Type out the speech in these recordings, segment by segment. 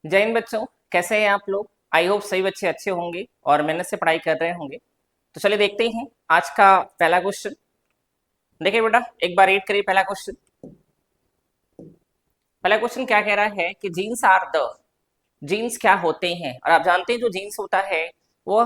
जय हिंद बच्चों, कैसे हैं आप लोग। आई होप सभी बच्चे अच्छे होंगे और मेहनत से पढ़ाई कर रहे होंगे। तो चलिए देखते हैं आज का पहला क्वेश्चन। देखिए बेटा, एक बार रीड करिए पहला क्वेश्चन। पहला क्वेश्चन क्या कह रहा है कि जीन्स आर द, जीन्स क्या होते हैं। और आप जानते हैं जो जीन्स होता है वो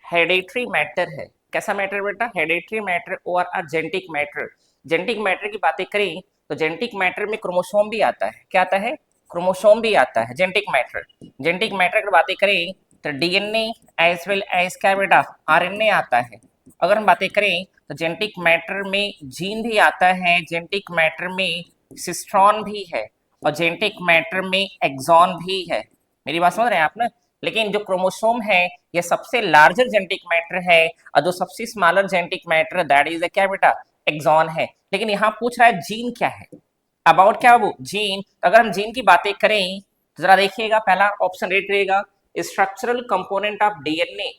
हेरेडिटरी मैटर है। कैसा मैटर बेटा? हेरेडिटरी मैटर और जेनेटिक मैटर। जेनेटिक मैटर की बातें करें तो जेनेटिक मैटर में क्रोमोसोम भी आता है। क्या आता है? क्रोमोसोम भी आता है जेनेटिक मैटर। जेनेटिक मैटर की बातें करें तो डीएनए एज वेल एज क्या बेटा, आरएनए आता है। अगर हम बातें करें तो जेनेटिक मैटर में जीन भी आता है, जेनेटिक मैटर में सिस्ट्रॉन भी है और जेनेटिक मैटर में एक्सॉन भी है। मेरी बात समझ रहे हैं आप ना। लेकिन जो क्रोमोसोम है ये सबसे लार्जर जेनेटिक मैटर है और जो सबसे smaller genetic matter that is क्या बेटा, एक्सॉन है। लेकिन यहाँ पूछ रहा है जीन क्या है, अबाउट क्या वो जीन। तो अगर हम जीन की बातें करें तो जरा देखिएगा, पहला ऑप्शन रेड रहेगा structural component of DNA,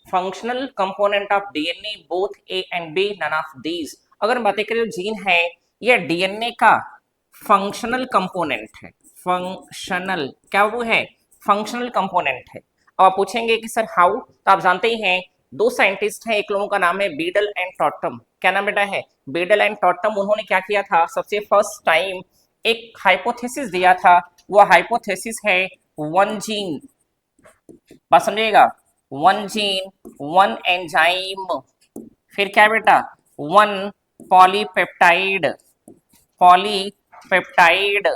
functional component of DNA both A and B, none of these. अगर हम बातें करें जीन है ये डीएनए का फंक्शनल कंपोनेंट है। फंक्शनल क्या वो है? फंक्शनल कंपोनेंट है। अब आप पूछेंगे कि सर हाउ, तो आप जानते ही हैं दो साइंटिस्ट हैं, एक लोगों का नाम है बीडल एंड टॉटम। क्या नाम बेटा है? Beadle and Tatum. उन्होंने क्या किया था, सबसे फर्स्ट टाइम एक हाइपोथेसिस दिया था। वो हाइपोथेसिस है वन जीन, बात समझिएगा, वन जीन वन एंजाइम, फिर क्या बेटा, वन पॉलीपेप्टाइड, पॉलीपेप्टाइड,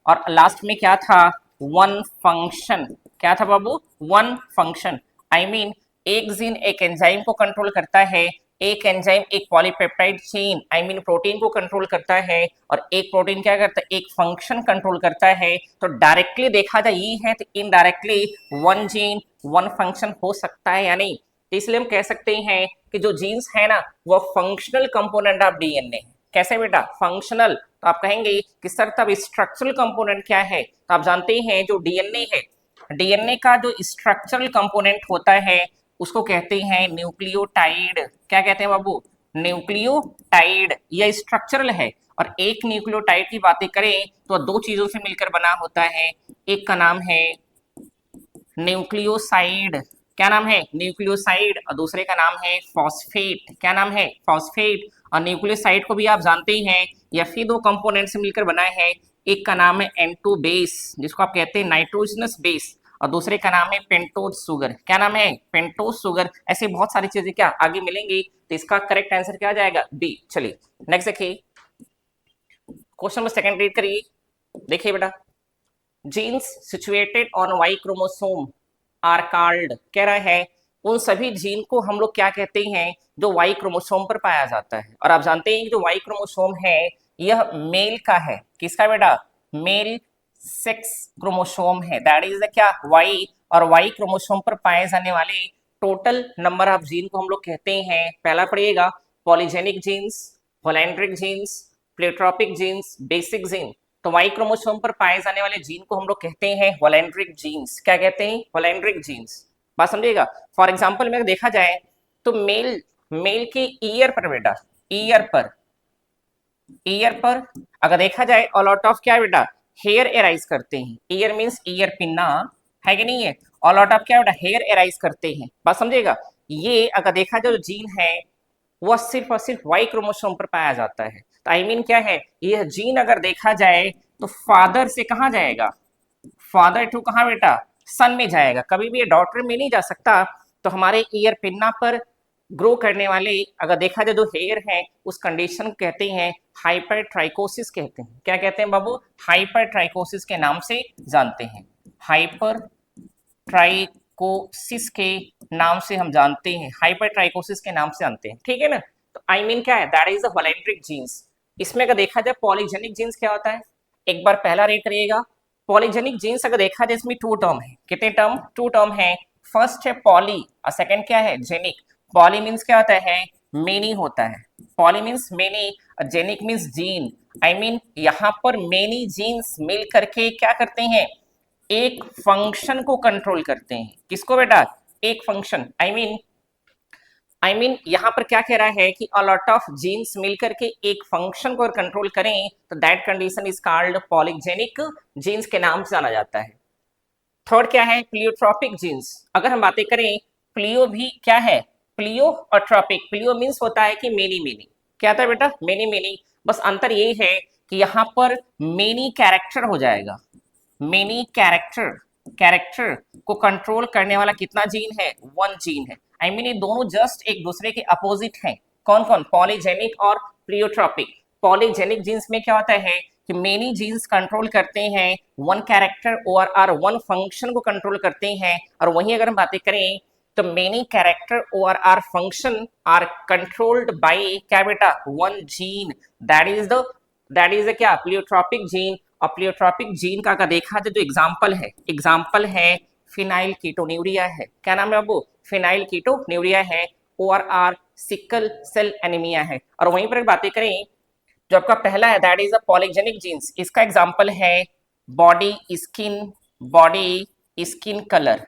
और लास्ट में क्या था, वन फंक्शन। क्या था बाबू? One function. आई मीन एक जीन एक एंजाइम को कंट्रोल करता है, एक एंजाइम एक polypeptide chain I mean protein को कंट्रोल करता है, और एक प्रोटीन क्या करता है, एक फंक्शन कंट्रोल करता है। तो डायरेक्टली देखा जाए ये है, तो indirectly one gene one function हो सकता है या नहीं। तो इसलिए हम कह सकते हैं कि जो जीन्स है ना वो फंक्शनल कंपोनेंट ऑफ डीएनए है। कैसे बेटा? फंक्शनल। तो आप कहेंगे कि सर तब स्ट्रक्चरल कंपोनेंट क्या है, तो आप जानते हैं जो डीएनए है, डीएनए का जो स्ट्रक्चरल कंपोनेंट होता है उसको कहते हैं न्यूक्लियोटाइड। क्या कहते हैं बाबू? न्यूक्लियोटाइड। यह स्ट्रक्चरल है। और एक न्यूक्लियोटाइड की बातें करें तो दो चीजों से मिलकर बना होता है। एक का नाम है न्यूक्लियोसाइड। क्या नाम है? न्यूक्लियोसाइड। और दूसरे का नाम है फॉस्फेट। क्या नाम है? फॉस्फेट। और न्यूक्लियोसाइड को भी आप जानते ही हैं, या फिर दो कंपोनेंट से मिलकर बना है। एक का नाम है एन2 बेस जिसको आप कहते हैं नाइट्रोजनस बेस, और दूसरे का नाम है पेंटोज शुगर। क्या नाम है? Pentose sugar. ऐसे बहुत सारी चीजें क्या आगे मिलेंगी। तो इसका करेक्ट आंसर क्या आ जाएगा? बी। चलिए नेक्स्ट देखिए, क्वेश्चन नंबर सेकंड रीड करिए। देखिए बेटा, genes situated on Y chromosome are called, कह रहा है उन सभी जीन को हम लोग क्या कहते हैं जो वाई क्रोमोसोम पर पाया जाता है। और आप जानते हैं कि जो वाई क्रोमोसोम है यह मेल का है। किसका बेटा? मेल सेक्स क्रोमोसोम है, दैट इज द क्या, वाई। और वाई क्रोमोसोम पर पाए जाने वाले टोटल नंबर ऑफ जीन को हम लोग कहते हैं, पहला पढ़िएगा, polygenic genes, holandric genes, pleiotropic genes, basic gene. तो वाई क्रोमोसोम पर पाए जाने वाले जीन को हम लोग कहते हैं होलैंड्रिक जीन्स। क्या कहते हैं? Holandric genes. बात समझिएगा। फॉर एग्जांपल में देखा जाए तो मेल, मेल के ईयर पर बेटा, ईयर पर, ईयर पर अगर देखा जाए अलॉट ऑफ क्या बेटा, हेयर एराइज करते हैं। ईयर मींस ईयर पिन्ना, है कि नहीं है? अलॉट ऑफ क्या बेटा, हेयर एराइज करते हैं। बात समझिएगा। ये अगर देखा जाए जो जीन है वह सिर्फ और सिर्फ वाई क्रोमोसोम पर पाया जाता है। तो आई मीन क्या है, यह जीन अगर देखा जाए तो फादर से कहाँ जाएगा, फादर टू कहाँ बेटा, सन में जाएगा। कभी भी ये डॉटर में नहीं जा सकता। तो हमारे ईयर पिन्ना पर ग्रो करने वाले अगर देखा जाए जो हेयर है उस कंडीशन को कहते हैं हाइपर ट्राइकोसिस कहते हैं। क्या कहते हैं बाबू? हाइपर ट्राइकोसिस के नाम से जानते हैं। हाइपर ट्राइकोसिस के नाम से हम जानते हैं, हाइपर ट्राइकोसिस के नाम से जानते हैं, ठीक है ना। तो आई मीन क्या है, that is the holandric genes. इसमें अगर देखा जाए पॉलीजेनिक जीन्स क्या होता है, एक बार पहला रेट करिएगा। पॉलीजेनिक जीन्स अगर देखा जाए इसमें टू टर्म है। कितने टर्म? टू टर्म है। फर्स्ट है पॉली और सेकंड क्या है, जेनिक। पॉली मीन्स क्या होता है, मेनी होता है। Poly means many, genic means gene. I mean यहाँ पर मेनी जीन्स मिल करके क्या करते हैं, एक फंक्शन को कंट्रोल करते हैं। किसको बेटा? एक फंक्शन। आई मीन यहाँ पर क्या कह रहा है कि अ लॉट ऑफ जीन्स मिलकर के एक फंक्शन को कंट्रोल करें तो that condition is called polygenic genes के नाम से जाना जाता है। थर्ड क्या है, प्लियोट्रॉपिक जीन्स। अगर हम बातें करें, प्लियो भी क्या है, प्लियो और ट्रॉपिक। प्लियो मीन्स होता है कि मेनी मेनी, क्या था बेटा, मेनी मेनी। बस अंतर ये है कि यहाँ पर मेनी कैरेक्टर हो जाएगा, मेनी कैरेक्टर, कैरेक्टर को कंट्रोल करने वाला कितना जीन है, वन जीन है। आई मीन ये दोनों जस्ट एक दूसरे के अपोजिट हैं। कौन कौन, पॉलीजेनिक और प्लियोट्रॉपिक। पॉलीजेनिक जीन्स में क्या होता है कि मेनी जीन्स कंट्रोल करते हैं वन कैरेक्टर और वन फंक्शन को कंट्रोल करते हैं। और वहीं अगर हम बातें करें तो मेनी कैरेक्टर और फंक्शन आर कंट्रोल्ड बाय क्या बेटा, वन जीन, दैट इज क्या, प्लियोट्रॉपिक जीन। और प्लियोट्रॉपिक जीन का अगर देखा जाए तो एग्जाम्पल है फिनाइल कीटोन्यूरिया है। क्या नाम है बाबू, फिनाइल कीटोन्यूरिया है। और सिकल सेल एनीमिया है। और वहीं पर बातें करें जो आपका पहला है that is a polygenic genes, इसका एग्जांपल है body skin colour,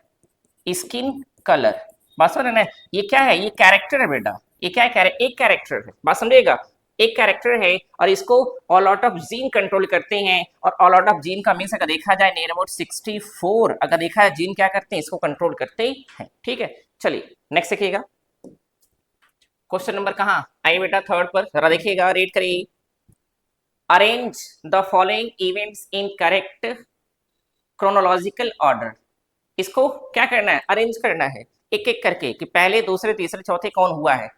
skin colour. बात समझ रहे, ये क्या है, ये कैरेक्टर है बेटा, ये क्या है, एक कैरेक्टर है, बात समझिएगा, एक कैरेक्टर है। और इसको all out of gene control करते हैं। और ऑल आउट ऑफ जीन का मीन्स अगर देखा जाए नियर अबाउट 64 अगर देखा है जीन क्या करते हैं, इसको कंट्रोल करते हैं। ठीक है, चलिए नेक्स्ट देखिएगा। क्वेश्चन नंबर कहाँ आइए बेटा, थर्ड पर जरा देखिएगा, रीड करिए। Arrange the following events in correct chronological order. इसको क्या करना है, अरेंज करना है एक एक करके कि पहले दूसरे तीसरे चौथे कौन हुआ है।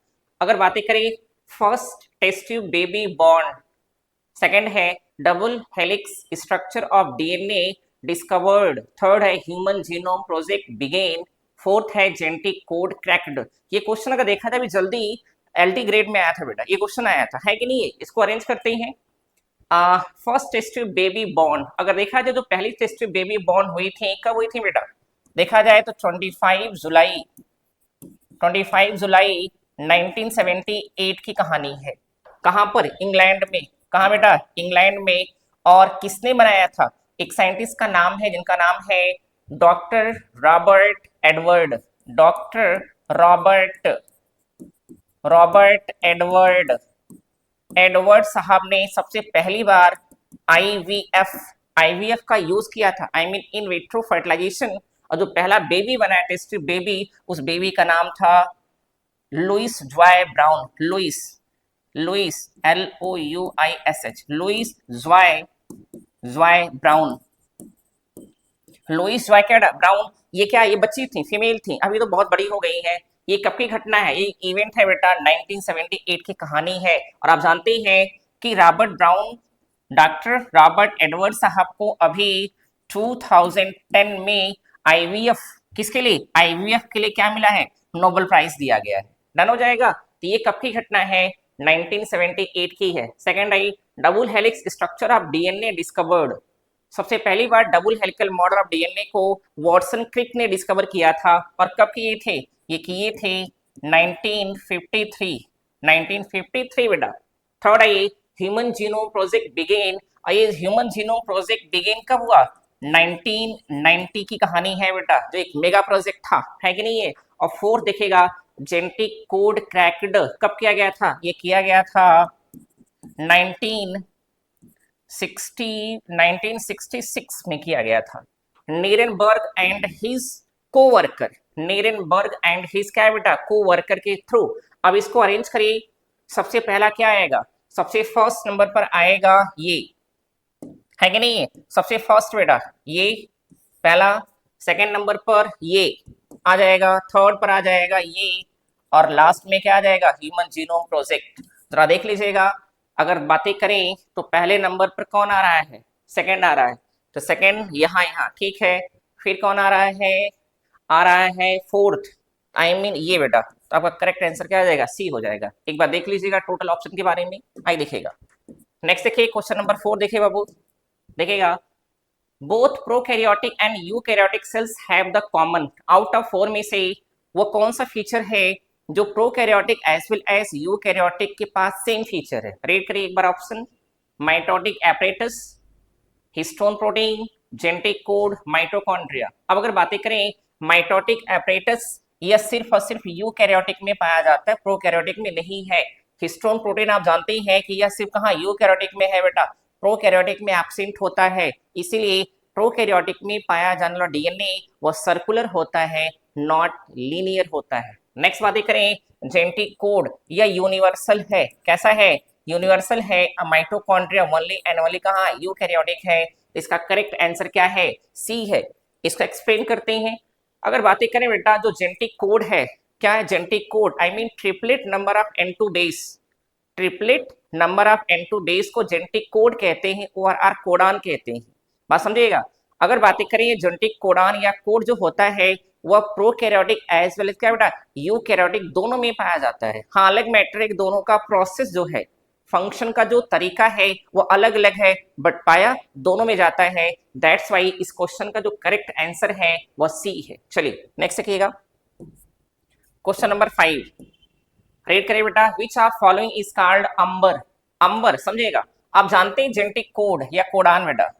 अगर बातें करें, first test tube baby born, second है double helix structure of DNA discovered, third है human genome project begin, fourth है जेनेटिक कोड क्रैक्ड। ये क्वेश्चन अगर देखा जाए अभी जल्दी एलटी ग्रेड में आया था बेटा, ये क्वेश्चन आया था, है कि नहीं है। इसको अरेंज करते हैं। First test tube baby born, अगर देखा जाए तो पहली टेस्ट ट्यूब बेबी बॉर्न हुई थी, कब हुई थी बेटा, देखा जाए तो 25 जुलाई 1978 की कहानी है। कहां पर, इंग्लैंड में। कहां बेटा, इंग्लैंड में। और किसने बनाया था, एक साइंटिस्ट का नाम है जिनका नाम है doctor Robert Edward, doctor Robert Edward साहब ने सबसे पहली बार आईवीएफ का यूज किया था, I mean in vitro fertilisation. और जो पहला बेबी बना है, टेस्ट ट्यूब बेबी, उस बेबी का नाम था Louise Joy Brown, Louise LOUISH, Louise Joy Brown, Louise Joy Brown. ये क्या, ये बच्ची थी, फीमेल थी, अभी तो बहुत बड़ी हो गई है। ये कब की घटना है, ये इवेंट है बेटा 1978 की कहानी है। और आप जानते हैं कि डॉक्टर रॉबर्ट एडवर्ड साहब को अभी 2010 में आईवीएफ, किसके लिए, आईवीएफ के लिए क्या मिला है, नोबेल प्राइज दिया गया है। डन हो जाएगा। तो ये कब की घटना है, 1978 की है। Second I double helix structure of DNA discovered, सबसे पहली बार double helical model of DNA को वॉटसन क्रिक ने डिस्कवर किया था। और कब किए थे, ये किए थे 1953 बेटा। थर्ड आई ह्यूमन जीनोम प्रोजेक्ट बिगेन, और ये ह्यूमन जीनोम प्रोजेक्ट बिगेन कब हुआ, 1990 की कहानी है बेटा, जो एक मेगा प्रोजेक्ट था, है कि नहीं है। और फोर्थ देखेगा जेनेटिक कोड क्रैक्ड, कब किया गया था, ये किया गया था 1966 में किया गया था। नीरेनबर्ग एंड हिज क्या बेटा, कोवर्कर के थ्रू। अब इसको अरेंज करिए। सबसे पहला क्या आएगा, सबसे फर्स्ट नंबर पर आएगा ये, है कि नहीं है, सबसे फर्स्ट बेटा ये पहला, सेकंड नंबर पर ये आ जाएगा, थर्ड पर आ जाएगा ये, और लास्ट में क्या आ जाएगा, ह्यूमन जीनोम प्रोजेक्ट। जरा देख लीजिएगा, अगर बातें करें तो पहले नंबर पर कौन आ रहा है, सेकंड आ रहा है, तो सेकंड यहाँ ठीक है। फिर कौन आ रहा है फोर्थ, आई मीन ये बेटा। तो आपका करेक्ट आंसर क्या आ जाएगा, सी हो जाएगा। एक बार देख लीजिएगा टोटल ऑप्शन के बारे में, आई देखिएगा। नेक्स्ट देखिए क्वेश्चन नंबर 4 देखिए बाबू, देखिएगा both prokaryotic and eukaryotic cells have the common, out of 4 में से वो कौन सा फीचर है जो prokaryotic as well as eukaryotic के पास सेम फीचर है। रीड करिए एक बार option, mitotic apparatus, histone protein, genetic code, mitochondria. अब अगर बातें करें माइटोटिक एपरेटस, यह सिर्फ और सिर्फ यूकैरियोटिक में पाया जाता है, प्रोकैरियोटिक में नहीं है। हिस्टोन प्रोटीन आप जानते हैं कि यह सिर्फ कहाँ, यूकैरियोटिक में है बेटा, प्रोकैरियोटिक में एब्सेंट होता है। इसीलिए प्रोकैरियोटिक में पाया जाने वाला डीएनए वो सर्कुलर होता है, नॉट लीनियर होता है। नेक्स्ट बातें करें, जेनेटिक कोड या यूनिवर्सल है, कैसा है, यूनिवर्सल है। माइटोकॉन्ड्रिया ओनली एंड ओनली कहाँ, यूकैरियोटिक है। इसका करेक्ट आंसर क्या है, सी है। इसको एक्सप्लेन करते हैं। अगर बातें करें बेटा, जो जेनेटिक कोड है, क्या है genetic code, I mean triplet number of N2 days, triplet number of N2 days को जेनेटिक कोड कहते हैं और आर कोडान कहते हैं। बात समझिएगा। अगर बातें करें ये जेनेटिक कोडान या कोड जो होता है वह प्रोकैरियोटिक एज वेल एज क्या बेटा यूकैरियोटिक दोनों में पाया जाता है। हाँ, अलग मैटर है कि दोनों का प्रोसेस जो है, फंक्शन का जो तरीका है वो अलग अलग है, बट पाया दोनों में जाता है। दैट्स वाई इस क्वेश्चन का जो करेक्ट आंसर है वह सी है। चलिए नेक्स्ट देखिएगा, क्वेश्चन नंबर 5 रीड करिए बेटा, which of following is called amber. Amber समझिएगा, आप जानते हैं जेनेटिक कोड या कोडान बेटा,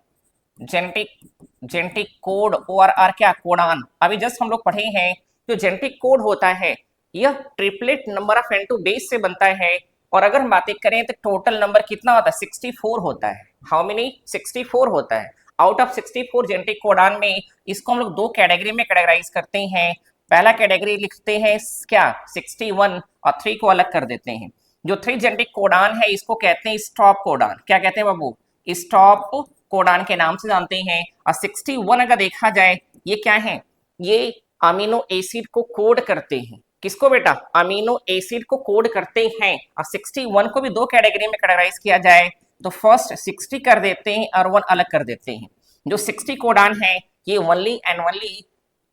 जेनेटिक कोड और आर क्या कोडान, अभी जस्ट हम लोग पढ़े हैं। जो जेनेटिक कोड होता है यह triplet number of N2 base से बनता है। और अगर हम बातें करें तो टोटल नंबर कितना होता है, 64 होता है। हाउ मेनी, 64 होता है। आउट ऑफ 64 जेनेटिक कोडान में इसको हम लोग दो कैटेगरी में कैटेगराइज करते हैं। पहला कैटेगरी लिखते हैं क्या, 61, और 3 को अलग कर देते हैं। जो 3 जेनेटिक कोडान है इसको कहते हैं स्टॉप कोडान। क्या कहते हैं बाबू, स्टॉप कोडान के नाम से जानते हैं। और 61 अगर देखा जाए ये क्या है, ये अमीनो एसिड को कोड करते हैं। किसको बेटा, अमीनो एसिड को कोड करते हैं। और 61 को भी दो कैटेगरी में कैटेगराइज किया जाए तो फर्स्ट 60 कर देते हैं और 1 अलग कर देते हैं। जो 60 कोडान है ये only and only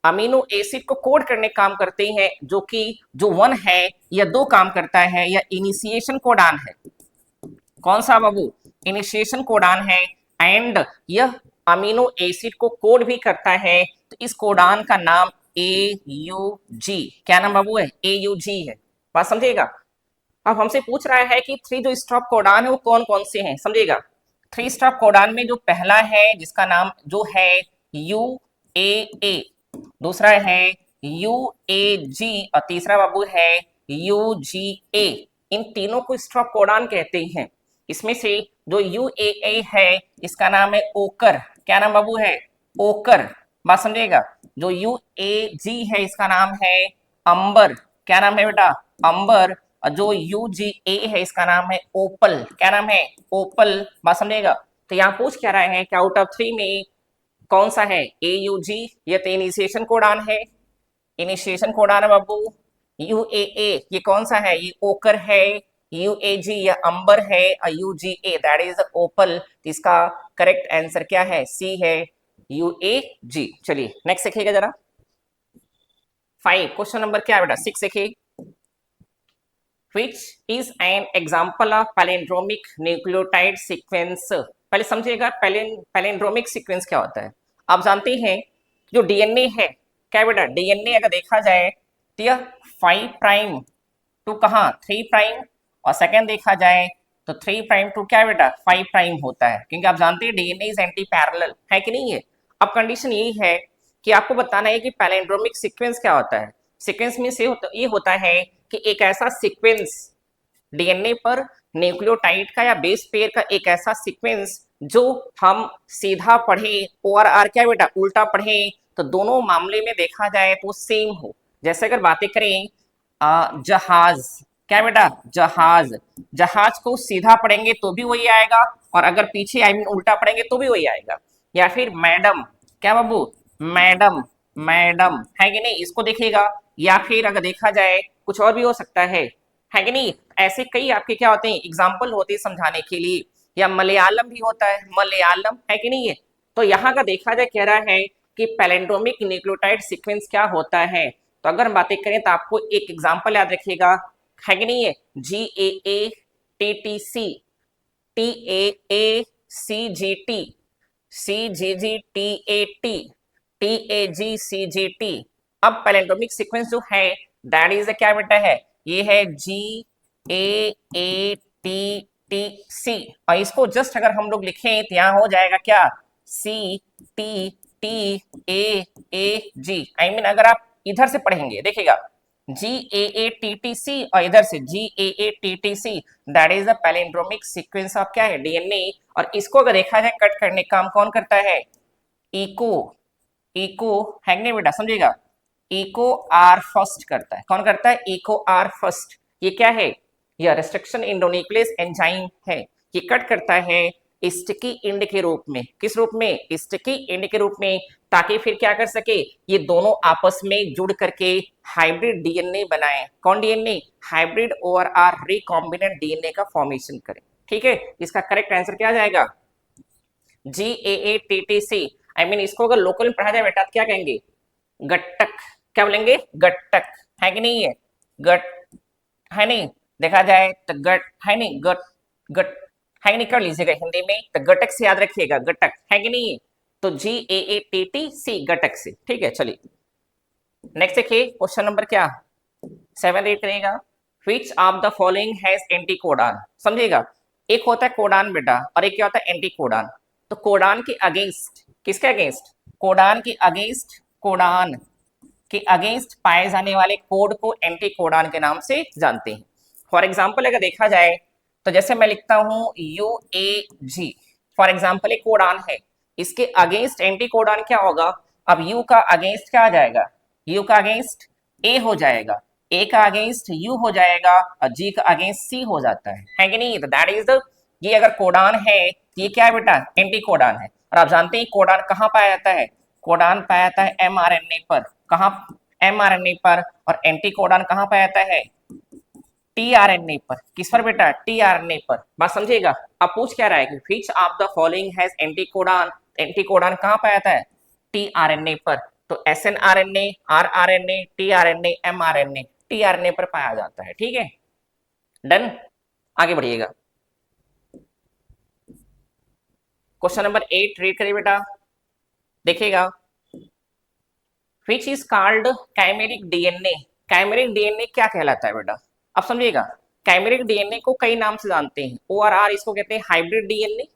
amino acid को कोड करने काम करते हैं, जो कि जो 1 है या 2 काम करता है, या इनिशिएशन कोडान है। कौन सा बाबू, इनिशिएशन कोडान है। एंड यह अमीनो एसिड को कोड भी करता है। तो इस कोडान का नाम AUG, क्या नाम बाबू है, AUG है। बात समझिएगा। अब हमसे पूछ रहा है कि 3 जो स्टॉप कोडान है वो कौन कौन से हैं, समझिएगा। 3 स्टॉप कोडान में जो पहला है जिसका नाम जो है UAA, दूसरा है UAG और तीसरा बाबू है UGA। इन तीनों को स्टॉप कोडान कहते हैं। इसमें से जो UAA है इसका नाम है ओकर, क्या नाम बाबू है, ओकर। बात समझिएगा। जो UAG है इसका नाम है अंबर, क्या नाम है बेटा, अंबर। और जो UGA है इसका नाम है ओपल, क्या नाम है, ओपल। बात समझिएगा। तो यहाँ पूछ क्या रहा है कि आउट ऑफ 3 में कौन सा है, AUG, ये तो इनिशिएशन कोडान है, इनिशिएशन कोडान है बाबू। UAA ये कौन सा है, ये ओकर है। UAG ये अंबर है और UGA दैट इज ओपल। इसका करेक्ट आंसर क्या है, सी है, UAG। चलिए नेक्स्ट देखिएगा जरा, 5 क्वेश्चन नंबर क्या है बेटा, 6 देखिए। Which is an example of palindromic nucleotide sequence। पहले समझिएगा पैलिंड्रोमिक सीक्वेंस क्या होता है। आप जानते हैं जो डीएनए है, क्या बेटा, डीएनए अगर देखा जाए तो यह 5 प्राइम टू कहाँ, 3 प्राइम, और सेकंड देखा जाए तो 3 प्राइम टू क्या बेटा 5 प्राइम होता है। क्योंकि आप जानते हैं डीएनए इज एंटी पैरेलल, है कि नहीं है। अब कंडीशन यही है कि आपको बताना है कि पैलिंड्रोमिक सीक्वेंस क्या होता है। सीक्वेंस में से ये होता है कि एक ऐसा सीक्वेंस डीएनए पर न्यूक्लियोटाइड का या बेस पेयर का एक ऐसा सीक्वेंस जो हम सीधा पढ़े और आर क्या बेटा उल्टा पढ़े तो दोनों मामले में देखा जाए तो सेम हो। जैसे अगर बातें करें जहाज, क्या बेटा जहाज, जहाज को सीधा पढ़ेंगे तो भी वही आएगा और अगर पीछे आई मीन उल्टा पढ़ेंगे तो भी वही आएगा। या फिर मैडम, क्या बाबू मैडम, मैडम है कि नहीं, इसको देखिएगा। या फिर अगर देखा जाए कुछ और भी हो सकता है कि नहीं। ऐसे कई आपके क्या होते हैं एग्जाम्पल होते हैं समझाने के लिए। या मलयालम भी होता है, मलयालम है कि नहीं है। तो यहाँ का देखा जाए कह रहा है कि पैलिंड्रोमिक न्यूक्लियोटाइड सीक्वेंस क्या होता है। तो अगर हम बातें करें तो आपको एक एग्जाम्पल याद रखिएगा, है कि नहीं है, GAA-TTC, TAA-CGT, CGG-TAT, TAG-CGT। अब पैलिंड्रोमिक सीक्वेंस जो है दैट इज क्या बेटा है, ये है GAATTC और इसको जस्ट अगर हम लोग लिखें तो यहाँ हो जाएगा क्या CTTAAG। आई मीन अगर आप इधर से पढ़ेंगे देखिएगा GAATTC और इधर से GAATTC that is the palindromic sequence of क्या है डीएनए। और इसको अगर देखा जाए कट करने का काम कौन करता है, इको, इको है नहीं बेटा, समझेगा, इको आर फर्स्ट करता है। कौन करता है? Eco R first. ये क्या है? यह रेस्ट्रिक्शन इंडोन्यूक्लियस एंजाइम है। ये कट करता है स्टिकी एंड के रूप में। किस रूप में? स्टिकी एंड के रूप में, ताकि फिर क्या कर सके, ये दोनों आपस में जुड़ करके हाइब्रिड डीएनए बनाए। कौन DNA? Hybrid or or recombinant DNA का फॉर्मेशन करे। ठीक है, इसका करेक्ट आंसर क्या आ जाएगा? GAATTC। आई मीन इसको अगर लोकल में पढ़ा जाए बेटा तो क्या कहेंगे? गट्टक। क्या बोलेंगे? गट्टक। है कि नहीं? है गट, है नहीं? देखा जाए तो गट है नहीं, गट, गट है नहीं, कर लीजिएगा हिंदी में तो गटक से याद रखिएगा, गटक है कि नहीं? तो GAATTC, गटक से। ठीक है, चलिए नेक्स्ट देखिए क्वेश्चन नंबर क्या 7 रीड करेगा। Which of the following has anti codon. समझिएगा, एक होता है कोडान बेटा और एक क्या होता है? Anti codon. तो कोडान के अगेंस्ट, किसके अगेंस्ट? कोडान के अगेंस्ट, कोडान के अगेंस्ट पाए जाने वाले कोड को एंटी कोडान के नाम से जानते हैं। फॉर एग्जाम्पल अगर देखा जाए तो जैसे मैं लिखता हूं UAG, फॉर एग्जाम्पल एक कोडान है, इसके अगेंस्ट एंटी कोडान क्या होगा? अब U का अगेंस्ट क्या आ जाएगा? U का अगेंस्ट A हो जाएगा, A का अगेंस्ट U हो जाएगा और G का अगेंस्ट C हो जाता है कि नहीं? तो दैट इज द, ये अगर कोडान है ये क्या है बेटा? एंटी कोडान है। और आप जानते हैं कोडान कहाँ पाया जाता है? कोडान पाया जाता है mRNA पर। कहाँ? mRNA पर। और एंटी कोडान कहाँ पाया जाता है? tRNA पर। किस पर बेटा? tRNA पर। बात समझिएगा। अब पूछ क्या रहा है कि which of the following has anti codon. Anti codon कहाँ पाया जाता है? tRNA पर। तो snRNA, rRNA, tRNA, mRNA, tRNA पर पाया जाता है। ठीक है, डन। आगे बढ़िएगा, क्वेश्चन नंबर 8 रीड करिए बेटा, देखिएगा। Which is called chimeric DNA. Chimeric DNA क्या कहलाता है बेटा? अब समझिएगा, कैमेरिक डीएनए को कई नाम से जानते हैं। ORR इसको कहते हैं हाइब्रिड डीएनए।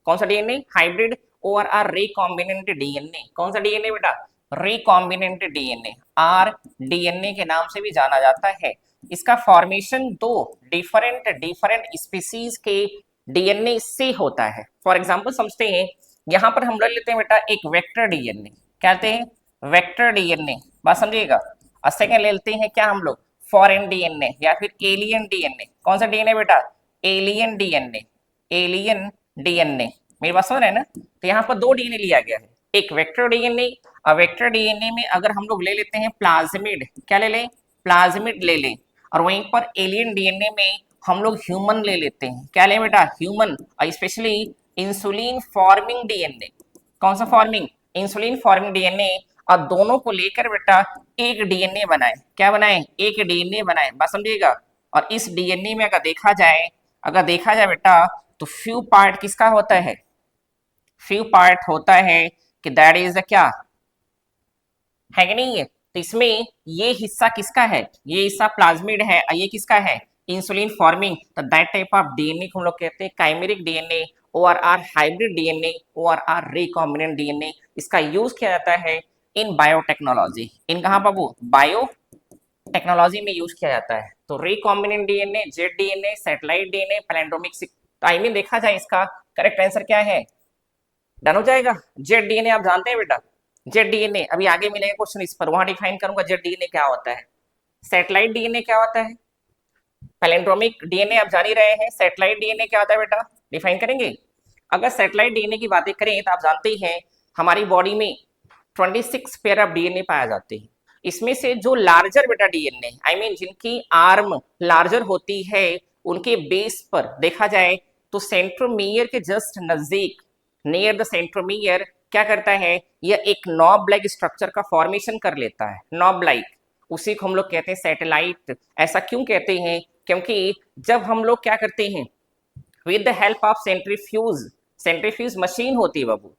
कौन सा DNA? Hybrid. ORR recombinant DNA. कौन सा डीएनए बेटा? Recombinant DNA. आर डीएनए के नाम से भी जाना जाता है। इसका फॉर्मेशन दो डिफरेंट डिफरेंट स्पीसीज के डीएनए से होता है। फॉर एग्जांपल समझते हैं, यहां पर हम ले लेते हैं बेटा एक वेक्टर डीएनए। कहते हैं वेक्टर डीएनए। बात समझिएगा। और सेकेंड ले लेते हैं क्या हम लोग? फॉरेन डीएनए या फिर एलियन डीएनए। कौन सा डीएनए बेटा? Alien DNA. एलियन डीएनए, मेरी बात समझ रहे हैं ना? तो यहाँ पर दो डीएनए लिया गया है, एक वेक्टर डीएनए और वेक्टर डीएनए में अगर हम लोग ले लेते हैं प्लाज्मिड, क्या ले लें? प्लाज्मिड ले लें। और वहीं पर एलियन डीएनए में हम लोग ह्यूमन ले लेते हैं। क्या लें बेटा? ह्यूमन। और स्पेशली इंसुलिन फॉर्मिंग डीएनए। कौन सा फॉर्मिंग? Insulin forming DNA. और दोनों को लेकर बेटा एक डीएनए बनाए। क्या बनाए? एक डीएनए बनाए। बात समझिएगा। और इस डीएनए में अगर देखा जाए बेटा तो फ्यू पार्ट किसका होता है? फ्यू पार्ट होता है कि दैट इज क्या है कि नहीं है? तो इसमें ये हिस्सा किसका है? ये हिस्सा प्लाज्मिड है और ये किसका है? Insulin forming. तो दैट टाइप ऑफ डीएनए को हम लोग कहते हैं chimeric DNA, ORR hybrid DNA, ORR recombinant DNA. इसका यूज किया जाता है इन बायोटेक्नोलॉजी। इन कहाँ बाबू? बायो टेक्नोलॉजी में यूज किया जाता है। तो recombinant DNA, Z DNA, satellite DNA, palindromic. तो आई मीन देखा जाए इसका करेक्ट आंसर क्या है? डन हो जाएगा। जेड डीएनए आप जानते हैं बेटा? जेड डीएनए अभी आगे मिलेगा क्वेश्चन इस पर, वहां डिफाइन करूंगा जेड डीएनए क्या होता है। सैटेलाइट डीएनए क्या होता है? पैलेंड्रोमिक डीएनए आप जान ही रहे हैं। सैटेलाइट डीएनए क्या होता है बेटा? डिफाइन करेंगे। अगर सैटेलाइट डीएनए की बातें करें तो आप जानते ही हैं हमारी बॉडी में 26 पेयर ऑफ डीएनए पाए जाते हैं। इसमें से जो लार्जर बेटा डीएनए, आई मीन जिनकी आर्म लार्जर होती है, उनके बेस पर देखा जाए तो सेंट्रोमियर के जस्ट नजदीक, नियर द सेंट्रोमियर, क्या करता है? यह एक नॉब लाइक स्ट्रक्चर का फॉर्मेशन कर लेता है। नॉब लाइक, उसी को हम लोग कहते हैं सैटेलाइट। ऐसा क्यों कहते हैं? क्योंकि जब हम लोग क्या करते हैं with the help of centrifuge, centrifuge machine होती है बाबू।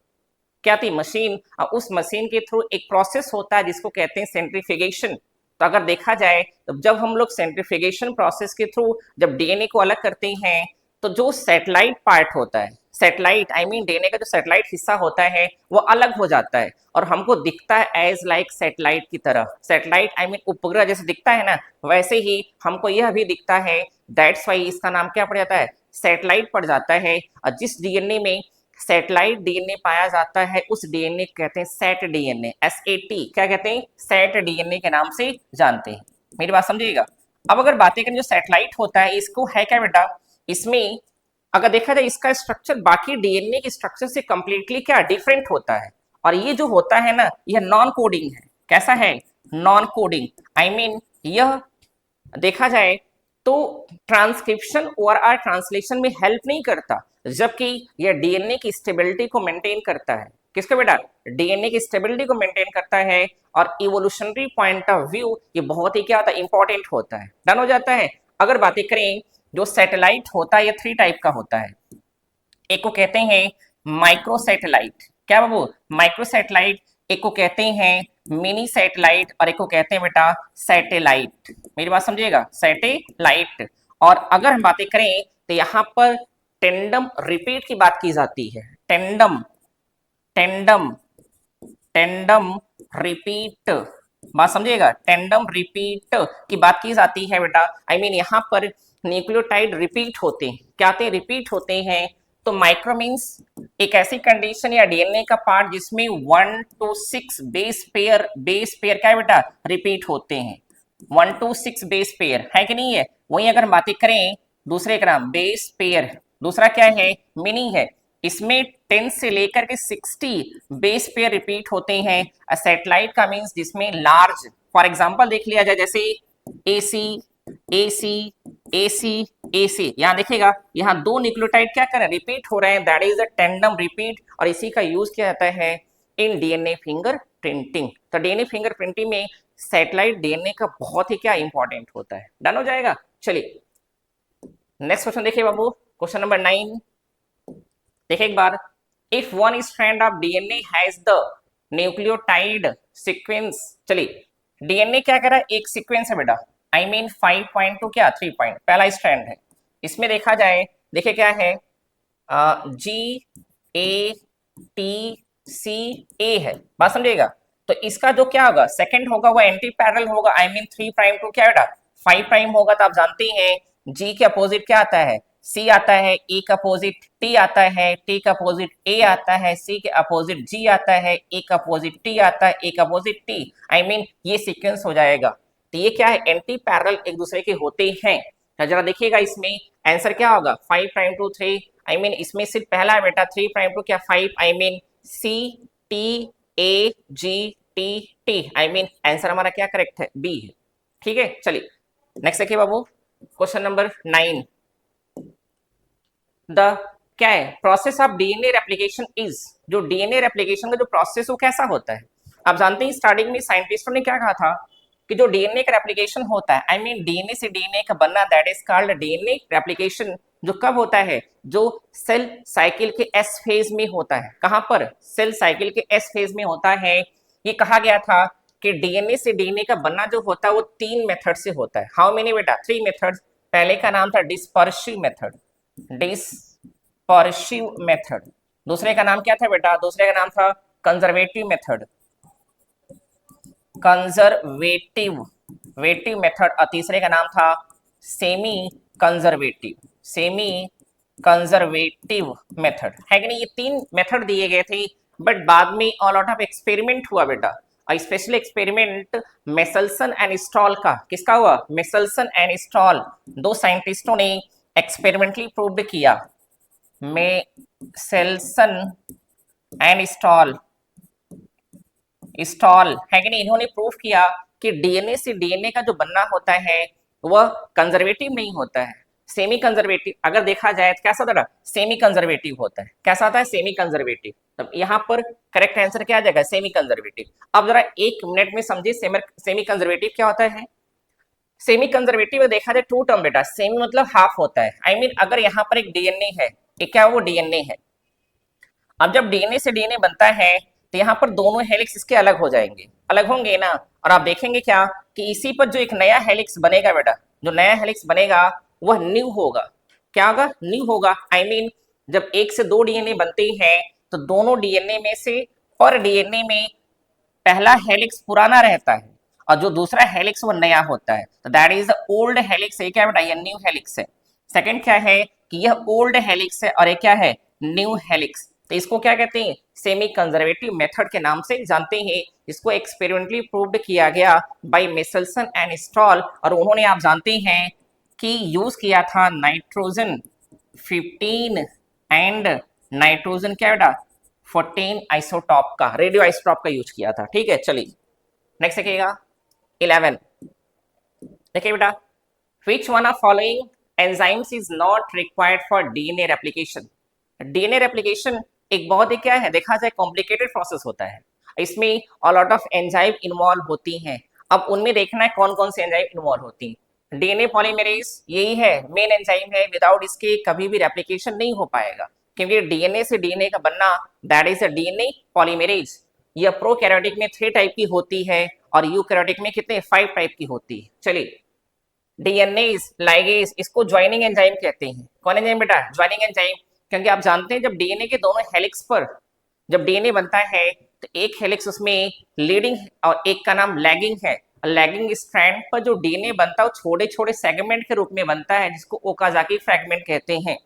क्या थी? मशीन। और उस मशीन के थ्रू एक प्रोसेस होता है जिसको कहते हैं सेंट्रीफिकेशन। तो अगर देखा जाए तो जब हम लोग सेंट्रीफिकेशन प्रोसेस के थ्रू जब डीएनए को अलग करते हैं तो जो सैटेलाइट पार्ट होता है, सैटेलाइट आई मीन डीएनए का जो सैटेलाइट हिस्सा होता है वो अलग हो जाता है और हमको दिखता है एज लाइक सैटेलाइट की तरह। सैटेलाइट आई मीन उपग्रह जैसे दिखता है ना, वैसे ही हमको यह भी दिखता है। दैट्स वाई इसका नाम क्या पड़ जाता है? सैटेलाइट पड़ जाता है। और जिस डीएनए में सैटेलाइट डीएनए पाया जाता है उस डीएनए कहते हैं सेट डीएनए, SAT क्या कहते हैं, सेट डीएनए के नाम से जानते हैं। मेरी बात समझिएगा। अब अगर बातें करें जो सैटेलाइट होता है इसको है क्या बेटा, इसमें अगर देखा जाए इसका स्ट्रक्चर बाकी डीएनए के स्ट्रक्चर से कंप्लीटली क्या डिफरेंट होता है, और ये जो होता है ना यह नॉन कोडिंग है। कैसा है, नॉन कोडिंग, आई मीन यह देखा जाए तो ट्रांसक्रिप्शन और ट्रांसलेशन में हेल्प नहीं करता, जबकि यह डीएनए की स्टेबिलिटी को मेंटेन करता है। किसका बेटा, डीएनए की स्टेबिलिटी को मेंटेन करता है, और इवोल्यूशनरी पॉइंट ऑफ व्यू ये बहुत ही क्या होता है, इंपॉर्टेंट होता है। डन हो जाता है। अगर बातें करें जो सैटेलाइट होता है ये 3 टाइप का होता है। एक को कहते हैं माइक्रो सैटेलाइट, क्या बाबू, माइक्रो सैटेलाइट। एक को कहते हैं मिनी सैटेलाइट, और एक को कहते हैं बेटा सैटेलाइट। मेरी बात समझिएगा, सैटेलाइट। और अगर हम बातें करें तो यहाँ पर टेंडम रिपीट की बात की जाती है, टेंडम टेंडम टेंडम रिपीट, बात समझिएगा, टेंडम रिपीट की बात की जाती है बेटा। आई मीन यहाँ पर न्यूक्लियोटाइड रिपीट होते हैं, क्या होते हैं, रिपीट होते हैं। तो माइक्रो मीन्स एक ऐसी कंडीशन या डीएनए का पार्ट जिसमें 1 to 6 बेस पेयर क्या है बेटा, रिपीट होते हैं। 1 to 6 बेस पेयर है कि नहीं है। वहीं अगर हम बातें करें दूसरे का नाम बेस पेयर, दूसरा क्या है, मिनी है, इसमें 10 से लेकर के 60 बेस पेयर रिपीट होते हैं। सैटेलाइट का मीन्स जिसमें लार्ज, फॉर एग्जांपल देख लिया जाए जैसे AC AC AC AC, यहां देखिएगा यहाँ 2 न्यूक्लियोटाइड क्या कर रहे हैं, रिपीट हो रहे हैं, that is a tandem repeat. और इसी का यूज किया जाता है इन डीएनए फिंगर प्रिंटिंग। तो डीएनए फिंगर प्रिंटिंग में सैटेलाइट डीएनए का बहुत ही क्या इंपॉर्टेंट होता है। डन हो जाएगा। चलिए नेक्स्ट क्वेश्चन देखिए बाबू, क्वेश्चन नंबर 9 देखिए एक बार। If one strand of DNA has the nucleotide sequence, चलिए डीएनए क्या कह रहा है, एक सीक्वेंस है बेटा, आई मीन 5 टू क्या 3 पॉइंट, पहला स्ट्रैंड है। इसमें देखा जाए, देखिए क्या है, GATCA है, बात समझिएगा। तो इसका जो क्या होगा, सेकंड होगा वो एंटी पैरेलल होगा, आई मीन 3 टू क्या बेटा 5 होगा। तो आप जानते हैं जी के अपोजिट क्या आता है, सी आता है, ई का अपोजिट टी आता है, टी का अपोजिट ए आता है, सी के अपोजिट जी आता है, ए का अपोजिट टी आता है, ए का अपोजिट टी, आई मीन ये सीक्वेंस हो जाएगा। तो ये क्या है, एंटी पैरेलल एक दूसरे के होते हैं। तो जरा देखिएगा इसमें आंसर क्या होगा, 5 टू 3, आई मीन इसमें सिर्फ पहला है बेटा 3 टू क्या 5, I mean C T A G T T, I mean answer हमारा क्या करेक्ट है, बी है। ठीक है, चलिए नेक्स्ट देखिए बाबू, क्वेश्चन नंबर 9 द क्या है, process of DNA replication is, जो डीएनए रेप्लिकेशन का जो प्रोसेस वो कैसा होता है। आप जानते हैं स्टार्टिंग में साइंटिस्टों ने क्या कहा था कि जो डीएनए का रेप्लिकेशन होता है, आई मीन डीएनए से डीएनए का बनना, that is called DNA replication. जो कब होता है, जो सेल साइकिल के एस फेज में होता है। कहां पर, सेल साइकिल के एस फेज में होता है। ये कहा गया था कि डीएनए से डीएनए का बनना जो होता है वो 3 मेथड से होता है। हाउ मेनी बेटा, 3 मेथड। पहले का नाम था डिस्पर्सिव मेथड, डिस्पर्सिव मेथड। दूसरे का नाम क्या था बेटा, दूसरे का नाम था कंजर्वेटिव मेथड, कंजर्वेटिव वेटिव मेथड। और तीसरे का नाम था semi conservative, semi conservative method, है कि नहीं। ये 3 मेथड दिए गए थे, बट बाद में ऑल आउट ऑफ एक्सपेरिमेंट हुआ बेटा, और स्पेशल एक्सपेरिमेंट मेसल्सन एंड स्टॉल का, किसका हुआ, मेसल्सन एंड स्टॉल, 2 साइंटिस्टों ने एक्सपेरिमेंटली प्रूव्ड किया, मेसेल्सन एंड स्टॉल है कि नहीं। इन्होंने प्रूव किया कि डीएनए से डीएनए का जो बनना होता है वह कंजर्वेटिव नहीं होता है, सेमी कंजर्वेटिव। अगर देखा जाए तो कैसा होता है, सेमी कंजर्वेटिव होता है। कैसा होता है, सेमी कंजर्वेटिव। तब यहाँ पर करेक्ट आंसर क्या आ जाएगा, सेमी कंजर्वेटिव। अब जरा 1 मिनट में समझिए सेमी कंजर्वेटिव क्या होता है। सेमी कंजर्वेटिव में देखा जाए 2 टर्म बेटा, सेमी मतलब हाफ होता है, आई मीन अगर यहाँ पर एक डीएनए है, एक क्या वो डीएनए है। अब जब डीएनए से डीएनए बनता है तो यहाँ पर दोनों हेलिक्स इसके अलग हो जाएंगे, अलग होंगे ना। और आप देखेंगे क्या कि इसी पर जो एक नया हेलिक्स बनेगा बेटा, जो नया हेलिक्स बनेगा वह न्यू होगा। क्या होगा, न्यू होगा। आई मीन जब 1 से 2 डीएनए बनते हैं तो दोनों डीएनए में से पर डीएनए में पहला हेलिक्स पुराना रहता है और जो दूसरा हेलिक्स वो नया होता है। तो that is the old helix, ये क्या बेटा, ये न्यू हेलिक्स है। सेकंड क्या है कि यह ओल्ड हेलिक्स है और ये क्या है, न्यू हेलिक्स। तो इसको क्या कहते हैं, सेमी कंजर्वेटिव मेथड के नाम से जानते हैं। इसको एक्सपेरिमेंटली प्रूव्ड किया गया बाय मेसल्सन एंड स्टॉल, और उन्होंने आप जानते हैं कि यूज किया था नाइट्रोजन 15 एंड नाइट्रोजन क्या बेटा 14 आइसोटॉप का, रेडियो आइसोटॉप का यूज किया था। ठीक है, चलिए नेक्स्ट देखिएगा 11। देखिए बेटा, which one of following enzymes is not required for DNA replication? DNA replication एक बहुत ही क्या है, देखा जाए कॉम्प्लिकेटेड प्रोसेस होता है, इसमें a lot of enzyme involve होती हैं। अब उनमें देखना है कौन कौन से एंजाइम इन्वॉल्व होती हैं। डीएनए पॉलीमरेज यही है, मेन एंजाइम है, विदाउट इसके कभी भी रेप्लिकेशन नहीं हो पाएगा, क्योंकि डीएनए से डीएनए का बनना that is a DNA polymerase. यह प्रोकैरियोटिक में 3 टाइप की होती है और यूकैरियोटिक में कितने 5 टाइप की होती है। चलिए, डीएनए लाइगेज इसको ज्वाइनिंग एंजाइम कहते हैं। कौन एंजाइम बेटा, ज्वाइनिंग एंजाइम, क्योंकि आप जानते हैं जब डीएनए के दोनों हेलिक्स पर जब डीएनए बनता है तो एक हेलिक्स उसमें लीडिंग और एक का नाम लैगिंग है। लैगिंग स्ट्रैंड पर जो डीएनए बनता है वो छोटे छोटे सेगमेंट के रूप में बनता है, जिसको ओकाजाकी फ्रैगमेंट कहते हैं।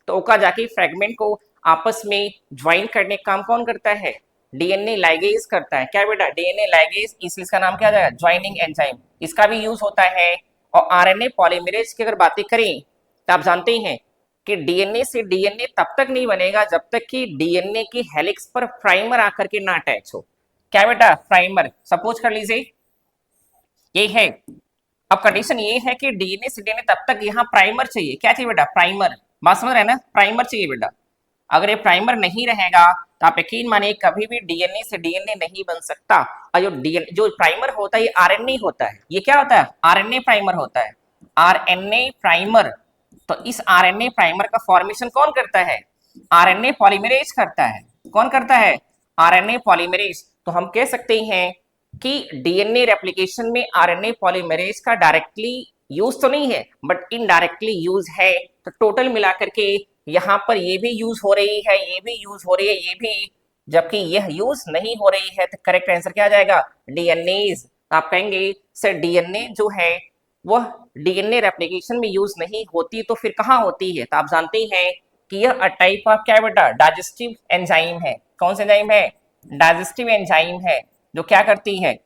तो ओकाजाकी फ्रैगमेंट को आपस में ज्वाइन करने का काम कौन करता है, डीएनए लाइगेज करता है। क्या बेटा, डीएनए लाइगेज, इसका नाम क्या जाएगा, ज्वाइनिंग एंजाइम। इसका भी यूज होता है। और आरएनए पॉलीमरेज की अगर बातें करें तो आप जानते हैं कि डीएनए से डीएनए तब तक नहीं बनेगा जब तक कि डीएनए की हेलिक्स पर प्राइमर आकर के ना अटैच हो। क्या बेटा, प्राइमर, सपोज कर लीजिए ये है। अब कंडीशन ये है कि डीएनए से डीएनए तब तक यहाँ प्राइमर चाहिए। क्या चाहिए बेटा, प्राइमर, बात समझ रहे हैं ना, प्राइमर चाहिए बेटा। अगर ये प्राइमर नहीं रहेगा तो आप यकीन मानिए कभी भी डीएनए से डीएनए नहीं बन सकता। और जो प्राइमर होता है ये आरएनए होता है। ये क्या होता है, आरएनए प्राइमर होता है, आरएनए प्राइमर। तो इस आरएनए प्राइमर का फॉर्मेशन कौन करता है, आरएनए पॉलीमरेज करता है। कौन करता है, आरएनए पॉलीमरेज। तो हम कह सकते हैं कि डीएनए रेप्लिकेशन में आरएनए पॉलीमरेज का डायरेक्टली यूज तो नहीं है बट इनडायरेक्टली यूज है। तो टोटल मिलाकर के यहाँ पर ये भी यूज हो रही है, ये भी यूज हो रही है, ये भी, जबकि यह यूज नहीं हो रही है। तो करेक्ट आंसर क्या आ जाएगा, डीएनए। आप कहेंगे सर डीएनए जो है वह डीएनए रेप्लिकेशन में यूज नहीं होती तो फिर कहाँ होती है। तो आप जानते हैं कि यह अ टाइप ऑफ क्या बेटा, डाइजेस्टिव एंजाइम है। कौन सा एंजाइम है, डाइजेस्टिव एंजाइम है, जो क्या करती है,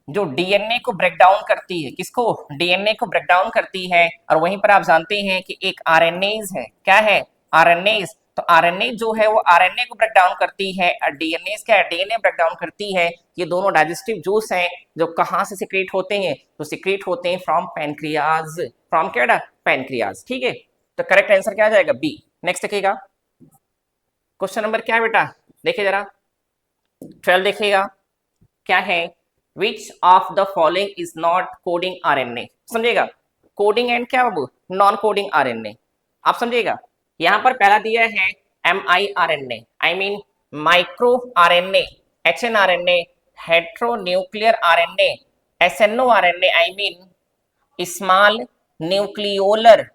जो डीएनए को ब्रेक डाउन करती है। किसको, डीएनए को ब्रेक डाउन करती है। और वहीं पर आप जानते हैं कि एक आरएनएज है। क्या है, आरएनएज। तो आरएनए जो है वो आरएनए को ब्रेक डाउन करती है और डीएनए क्या है, डीएनए ब्रेक डाउन करती है। ये दोनों डाइजेस्टिव जूस हैं जो कहाँ से सिक्रेट होते हैं, तो सिक्रेट होते हैं फ्रॉम पैनक्रियाज। फ्रॉम क्या बेटा, पैनक्रियाज। ठीक है, तो करेक्ट आंसर क्या आ जाएगा, बी। नेक्स्ट देखिएगा क्वेश्चन नंबर क्या है बेटा, देखिए जरा 12 देखिएगा क्या है, which of the following is not coding RNA. समझिएगा, कोडिंग एंड क्या बाबू, नॉन कोडिंग आरएनए। आप समझिएगा, यहां पर पहला दिया है mRNA, I mean micro RNA, hnRNA, heteronuclear RNA, SNORNA, I mean small nucleolar.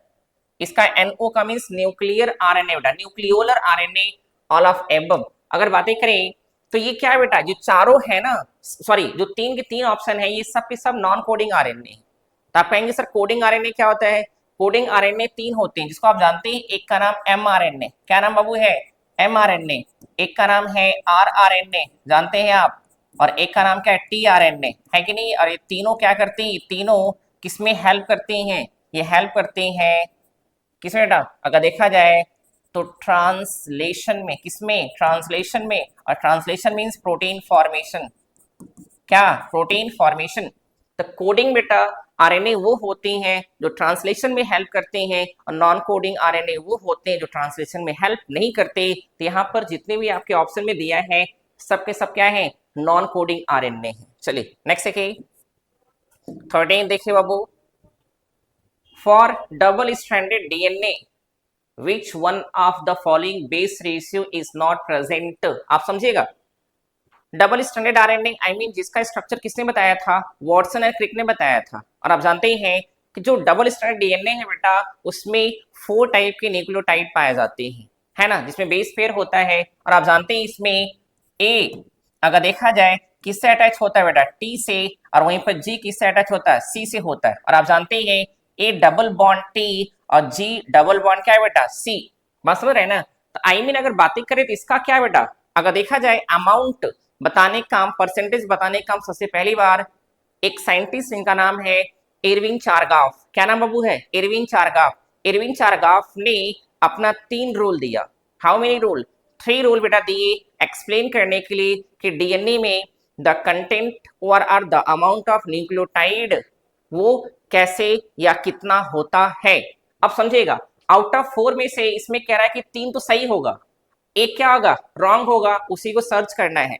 इसका NO का मीन्स न्यूक्लियर आरएनए बेटा, nucleolar RNA, all of above. अगर बातें करें तो ये क्या है बेटा, जो चारों है ना, सॉरी जो 3 के 3 ऑप्शन है ये सब के सब नॉन कोडिंग आरएनए। तो आप कहेंगे सर कोडिंग आरएनए क्या होता है, कोडिंग आरएनए 3 होते हैं जिसको आप जानते हैं। एक का नाम mRNA, क्या नाम बाबू है, mRNA। एक का नाम है rRNA, जानते हैं आप। और एक का नाम क्या है, tRNA, है कि नहीं। और ये तीनों क्या करते हैं, ये तीनों किसमें हेल्प करते हैं, ये हेल्प करते हैं किसमें बेटा, अगर देखा जाए तो ट्रांसलेशन में। किसमें, ट्रांसलेशन में। और ट्रांसलेशन मींस प्रोटीन फॉर्मेशन। क्या, प्रोटीन फॉर्मेशन। तो कोडिंग बेटा आरएनए वो होते हैं जो ट्रांसलेशन में हेल्प करते हैं, और नॉन कोडिंग आरएनए वो होते हैं जो ट्रांसलेशन में हेल्प नहीं करते। तो यहाँ पर जितने भी आपके ऑप्शन में दिया है सबके सब क्या है, नॉन कोडिंग आरएनए है। चलिए नेक्स्ट देखिए 13 देखिए बाबू, for double stranded DNA which one of the following base ratio is not present। आप समझिएगा, double standard RNA I mean जिसका स्ट्रक्चर किसने बताया था, वॉटसन और क्रिक ने बताया था। और आप जानते हैं कि जो डबल स्टैंडर्ड डीएनए है बेटा उसमें 4 टाइप के न्यूक्लियोटाइड पाए जाते हैं, है ना, जिसमें बेस पेयर होता है। और आप जानते हैं इसमें ए अगर देखा जाए किससे अटैच होता है बेटा, टी से। और वहीं पर जी किससे अटैच होता है, सी से होता है। और आप जानते हैं ए डबल बॉन्ड टी और जी डबल बॉन्ड क्या है बेटा, सी। बात समझ रहे हैं ना। आई मीन अगर बातें करें तो इसका क्या बेटा, अगर देखा जाए अमाउंट बताने काम, परसेंटेज बताने काम सबसे पहली बार एक साइंटिस्ट जिनका नाम है इरविन चारगाफ। क्या नाम बाबू है? इरविन चारगाफ। इरविन चारगाफ ने अपना 3 रूल दिया। How many rule? 3 रूल बेटा दिए एक्सप्लेन करने के लिए कि डीएनए में द कंटेंट और or the amount of nucleotide वो कैसे या कितना होता है। अब समझेगा, आउट ऑफ 4 में से इसमें कह रहा है कि 3 तो सही होगा, एक क्या होगा? रॉन्ग होगा, उसी को सर्च करना है।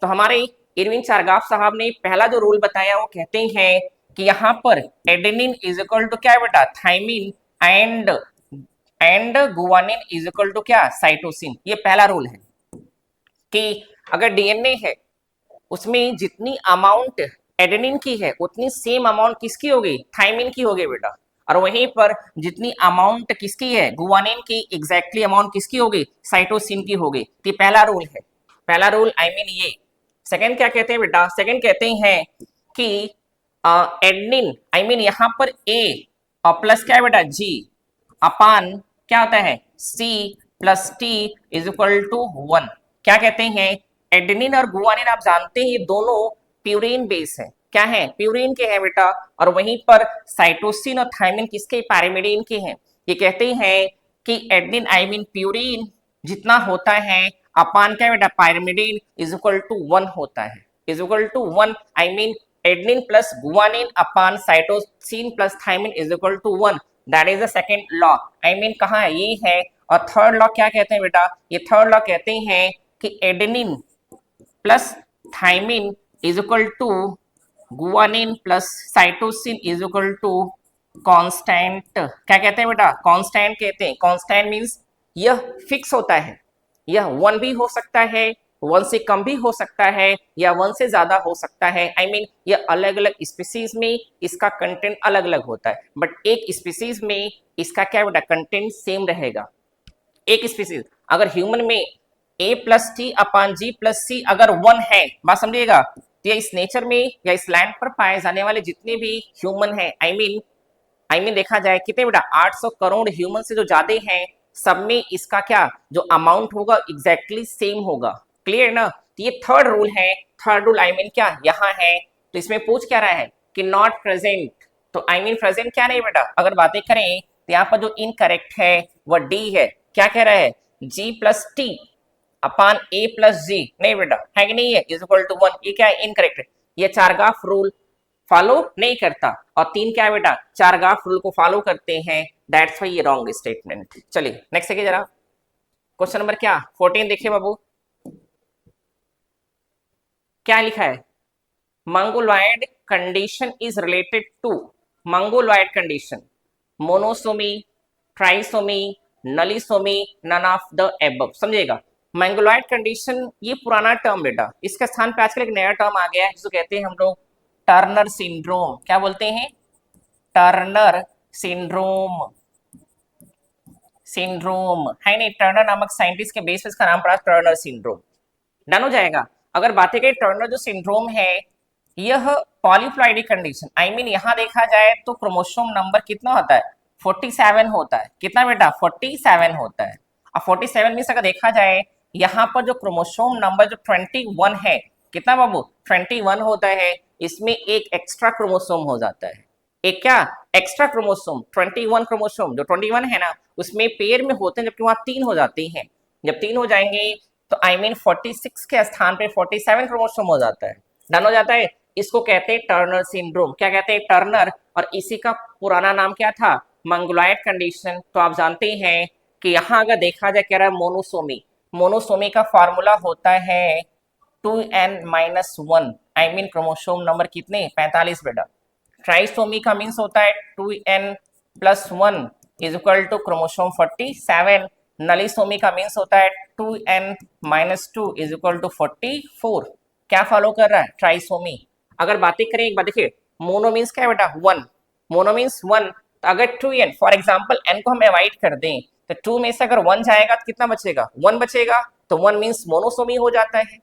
तो हमारे इरविन चारगाफ साहब ने पहला जो रूल बताया वो कहते हैं कि यहाँ पर एडेनिन इज इक्वल टू क्या है बेटा? Thymine and guanine is equal to क्या? साइटोसिन। ये पहला रूल है कि अगर डीएनए है उसमें जितनी अमाउंट एडेनिन की है उतनी सेम अमाउंट किसकी होगी? थाइमिन की होगी बेटा। और वहीं पर जितनी अमाउंट किसकी है? गुआनिन की, एग्जैक्टली अमाउंट किसकी होगी? साइटोसिन की होगी। तो पहला रूल है, पहला रूल आई मीन ये। सेकंड क्या कहते हैं बेटा? सेकंड कहते हैं कि एडेनिन आई मीन यहाँ पर ए और प्लस क्या है बेटा? जी अपान क्या होता है? C plus T is equal to 1। क्या कहते हैं? एडेनिन और गुआनिन आप जानते हैं ये दोनों प्यूरिन बेस है। क्या है? प्यूरिन के हैं बेटा। और वहीं पर साइटोसिन और थाइमिन किसके? पैरिमिडीन के हैं। ये कहते हैं कि एडेनिन आई मीन प्यूरिन जितना होता है अपान क्या बेटा? पैरिमिडीन इज इक्वल टू 1 होता है, is equal to 1 I mean adenine plus guanine upon cytosine plus thymine is equal to 1। That is the second law. I mean कहाँ है? ये है। और थर्ड लॉ क्या कहते हैं बेटा? ये थर्ड लॉ कहते हैं कि adenine plus thymine is equal to guanine plus cytosine is equal to constant. क्या कहते हैं बेटा? कांस्टेंट कहते हैं। कांस्टेंट मींस यह फिक्स होता है, यह 1 भी हो सकता है, 1 से कम भी हो सकता है या 1 से ज्यादा हो सकता है। आई मीन यह अलग अलग स्पीसीज में इसका कंटेंट अलग अलग होता है, बट एक स्पीसीज में इसका क्या बेटा? कंटेंट सेम रहेगा। एक स्पीसीज अगर ह्यूमन में a plus T upon G plus C अगर 1 है, बात समझिएगा, तो इस नेचर में या इस लैंड पर पाए जाने वाले जितने भी ह्यूमन है आई मीन देखा जाए कितने बेटा? 800 करोड़ ह्यूमन से जो ज्यादा हैं सब में इसका क्या जो अमाउंट होगा एग्जैक्टली सेम होगा। क्लियर ना? तो ये थर्ड रूल है। थर्ड रूल आई मीन क्या यहाँ है, तो इसमें पूछ क्या रहा है कि नॉट प्रेजेंट। तो आई मीन प्रेजेंट क्या नहीं बेटा? अगर बातें करें तो यहाँ पर जो इनकरेक्ट है वह डी है। क्या कह रहा है? G plus T upon A plus G, नहीं बेटा, है कि नहीं है? Is equal to 1। ये क्या है? इनकरेक्ट। ये चारगाफ रूल फॉलो नहीं करता। और 3 क्या है बेटा? चारगाफ रूल को फॉलो करते हैं। दैट्स व्हाई ये रॉन्ग स्टेटमेंट। चलिए नेक्स्ट देखिए जरा, क्वेश्चन नंबर क्या 14 देखिए बाबू, क्या लिखा है? Mongoloid condition is related to, Mongoloid condition monosomy, trisomy, nullisomy, none of the above. समझिएगा, मंगोलॉयड कंडीशन ये पुराना टर्म बेटा, इसके स्थान पे आजकल एक नया टर्म आ गया है जिसको कहते हैं हम लोग टर्नर सिंड्रोम। क्या बोलते हैं? Turner syndrome. सिंड्रोम है नहीं, टर्नर नामक साइंटिस्ट के बेस पे इसका नाम पड़ा टर्नर सिंड्रोम। डन हो जाएगा। अगर बातें करें टर्नर जो सिंड्रोम है यह पॉलीप्लॉइडिक कंडीशन आई मीन यहाँ देखा जाए तो क्रोमोसोम नंबर कितना होता है? 47 होता है। कितना बेटा? 47 होता है। अब 47 में से अगर देखा जाए यहाँ पर जो क्रोमोसोम नंबर जो 21 है, कितना बाबू? 21 होता है। इसमें एक एक्स्ट्रा क्रोमोसोम हो जाता है। एक क्या? Extra chromosome. 21 क्रोमोसोम जो 21 है ना उसमें पेयर में होते हैं, जबकि वहां 3 हो जाते हैं। जब 3 हो जाएंगे तो आई मीन 46 के स्थान पे 47 क्रोमोसोम हो जाता है। डन हो जाता है। इसको कहते हैं टर्नर सिंड्रोम। क्या कहते हैं? टर्नर। और इसी का पुराना नाम क्या था? Mongoloid condition. तो आप जानते हैं कि यहाँ अगर देखा जाए कह रहा है मोनोसोमी, मोनोसोमी का फॉर्मूला होता है 2n-1 I mean chromosome number कितने? 45 बेटा। ट्राइसोमी का मीन्स होता है 2n+1 is equal to chromosome 47। Nullisomy का मीन्स होता है 2n-2 इज इक्वल टू 44। क्या फॉलो कर रहा है? ट्राइसोमी। अगर बातें करें एक बात देखिए, मोनो मीन्स क्या है बेटा? 1। Mono means 1। तो अगर 2n फॉर एग्जाम्पल n को हम अवॉइड कर दें तो 2 में से अगर 1 जाएगा तो कितना बचेगा? 1 बचेगा। तो 1 मीन्स मोनोसोमी हो जाता है,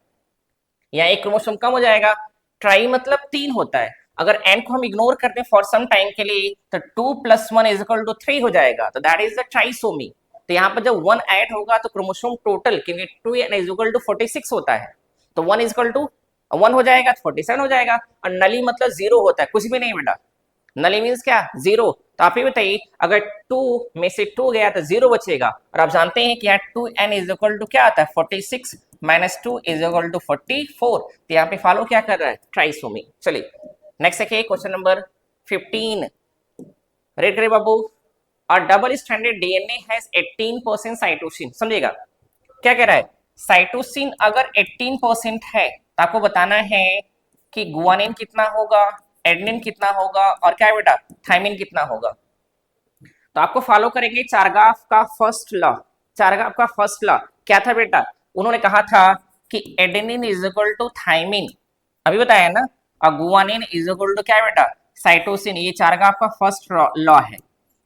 या एक क्रोमोसोम कम हो जाएगा। ट्राई मतलब 3 होता है। अगर n को हम इग्नोर करते हैं फॉर सम टाइम के लिए तो 2 + 1 = 3 हो जाएगा। तो दैट इज द ट्राइसोमी। तो यहाँ पर जब 1 ऐड होगा तो क्रोमोसोम टोटल, क्योंकि 2n इज इक्वल टू 46 होता है, तो 1 इज इक्वल टू 1 हो जाएगा तो 47 हो जाएगा। और नली मतलब 0 होता है, कुछ भी नहीं बेटा। नली मीन्स क्या, 0। तो आप ये बताइए, अगर 2 में से 2 गया तो 0 बचेगा। और आप जानते हैं कि यहाँ 2n इज इक्वल टू क्या आता है, 46 माइनस 2 इज इक्वल टू 44। तो यहाँ पे फॉलो क्या कर रहा है, ट्राइसोमी। चलिए नेक्स्ट देखिए क्वेश्चन नंबर 15, रेड करिए बाबू। और double stranded DNA has 18% cytosine. समझिएगा क्या कह रहा है, साइटोसिन अगर 18% है तो आपको बताना है कि गुआनिन कितना होगा, एडेनिन कितना होगा, और क्या है बेटा, थायमिन कितना होगा। तो आपको फॉलो करेंगे चारगाफ का फर्स्ट लॉ। चारगाफ का फर्स्ट लॉ क्या था बेटा, उन्होंने कहा था कि adenine is equal to thymine, अभी बताया ना, और गुआनिन इज इक्वल टू क्या है बेटा, साइटोसिन। ये चारगाफ का फर्स्ट लॉ है।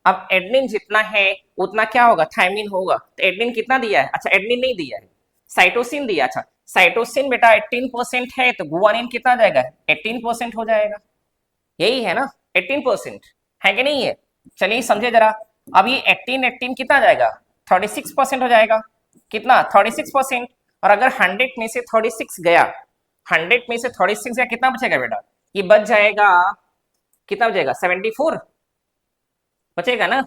अब एडेनिन जितना है उतना क्या होगा, थायमिन होगा। तो एडेनिन कितना दिया है, अच्छा एडेनिन नहीं दिया है, साइटोसिन दिया। अच्छा साइटोसिन बेटा 18% है तो गुआनिन कितना जाएगा, 18% हो जाएगा। यही है ना, 18% है कि नहीं है। चलिए समझे जरा। अब ये 18 कितना जाएगा, 36% हो जाएगा। कितना, 36%। और अगर 100 में से 36 गया, 100 में से 36 गया, कितना बचेगा बेटा, ये बच जाएगा, कितना बचेगा, 74 बचेगा ना।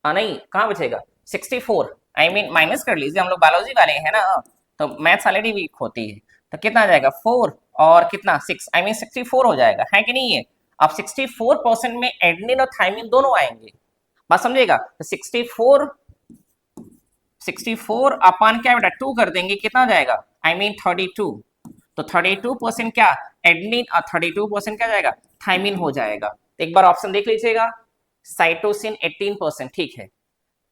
नहीं, कहाँ बचेगा, 64। आई मीन माइनस कर लीजिए, हम लोग बायोलॉजी वाले हैं ना, तो मैथ्स ऑलरेडी वीक होती है। तो कितना आ जाएगा, 4 और कितना 6, आई मीन 64 हो जाएगा, है कि नहीं है। अब 64% में एडेनिन और थायमिन दोनों आएंगे, बात समझेगा। तो 64 अपन क्या बेटा 2 कर देंगे, कितना हो जाएगा, आई मीन 32। तो 32% क्या एडेनिन और 32% क्या जाएगा, थायमिन हो जाएगा। एक बार ऑप्शन देख लीजिएगा, साइटोसिन 18%, ठीक है।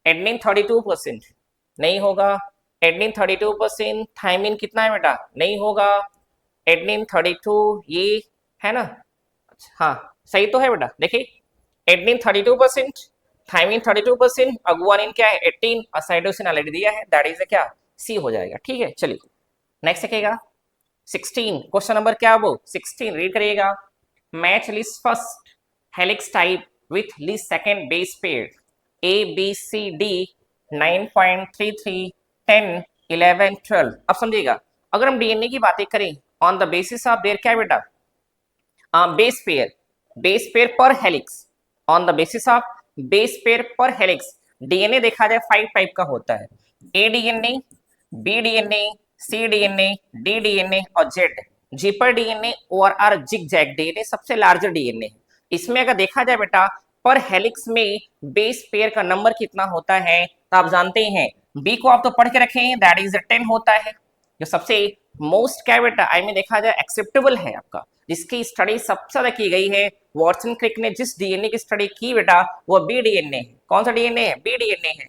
एडेनिन 32% नहीं होगा, एडेनिन 32%, थायमिन कितना है बेटा, नहीं होगा, एडेनिन 32 ये है ना। हाँ सही तो है बेटा, देखिए एडेनिन 32%, थायमिन 32%, और गुआनिन क्या है 18, और साइटोसिन ऑलरेडी दिया है, दैट इज क्या, सी हो जाएगा। ठीक है चलिए नेक्स्ट देखेगा 16, क्वेश्चन नंबर क्या वो 16, रीड करिएगा। Match list first helix type with list second base pair A B C D 9.33 10 11 12। अब समझिएगा, अगर हम डीएनए की बातें करें on the basis of their क्या बेटा, बेस पेयर पर helix, on the basis of base pair पर हेलिक्स। डीएनए देखा जाए 5 टाइप का होता है, ए डीएनए, बी डीएनए, सी डीएनए, डी डीएनए और जेड। जीपर डीएनए और आर जिग जैग डीएनए सबसे लार्जर डीएनए है। इसमें अगर देखा जाए बेटा पर हेलिक्स में बेस पेयर का नंबर कितना होता है, तो आप जानते हैं बी को आप तो पढ़ के रखे हैं, दैट इज 10 होता है। जो सबसे मोस्ट क्या बेटा आई में देखा जाए एक्सेप्टेबल है आपका, जिसकी स्टडी सबसे ज्यादा की गई है, वॉटसन क्रिक ने जिस डीएनए की स्टडी की बेटा वो बी डीएनए है। कौन सा डीएनए है, बी डीएनए है।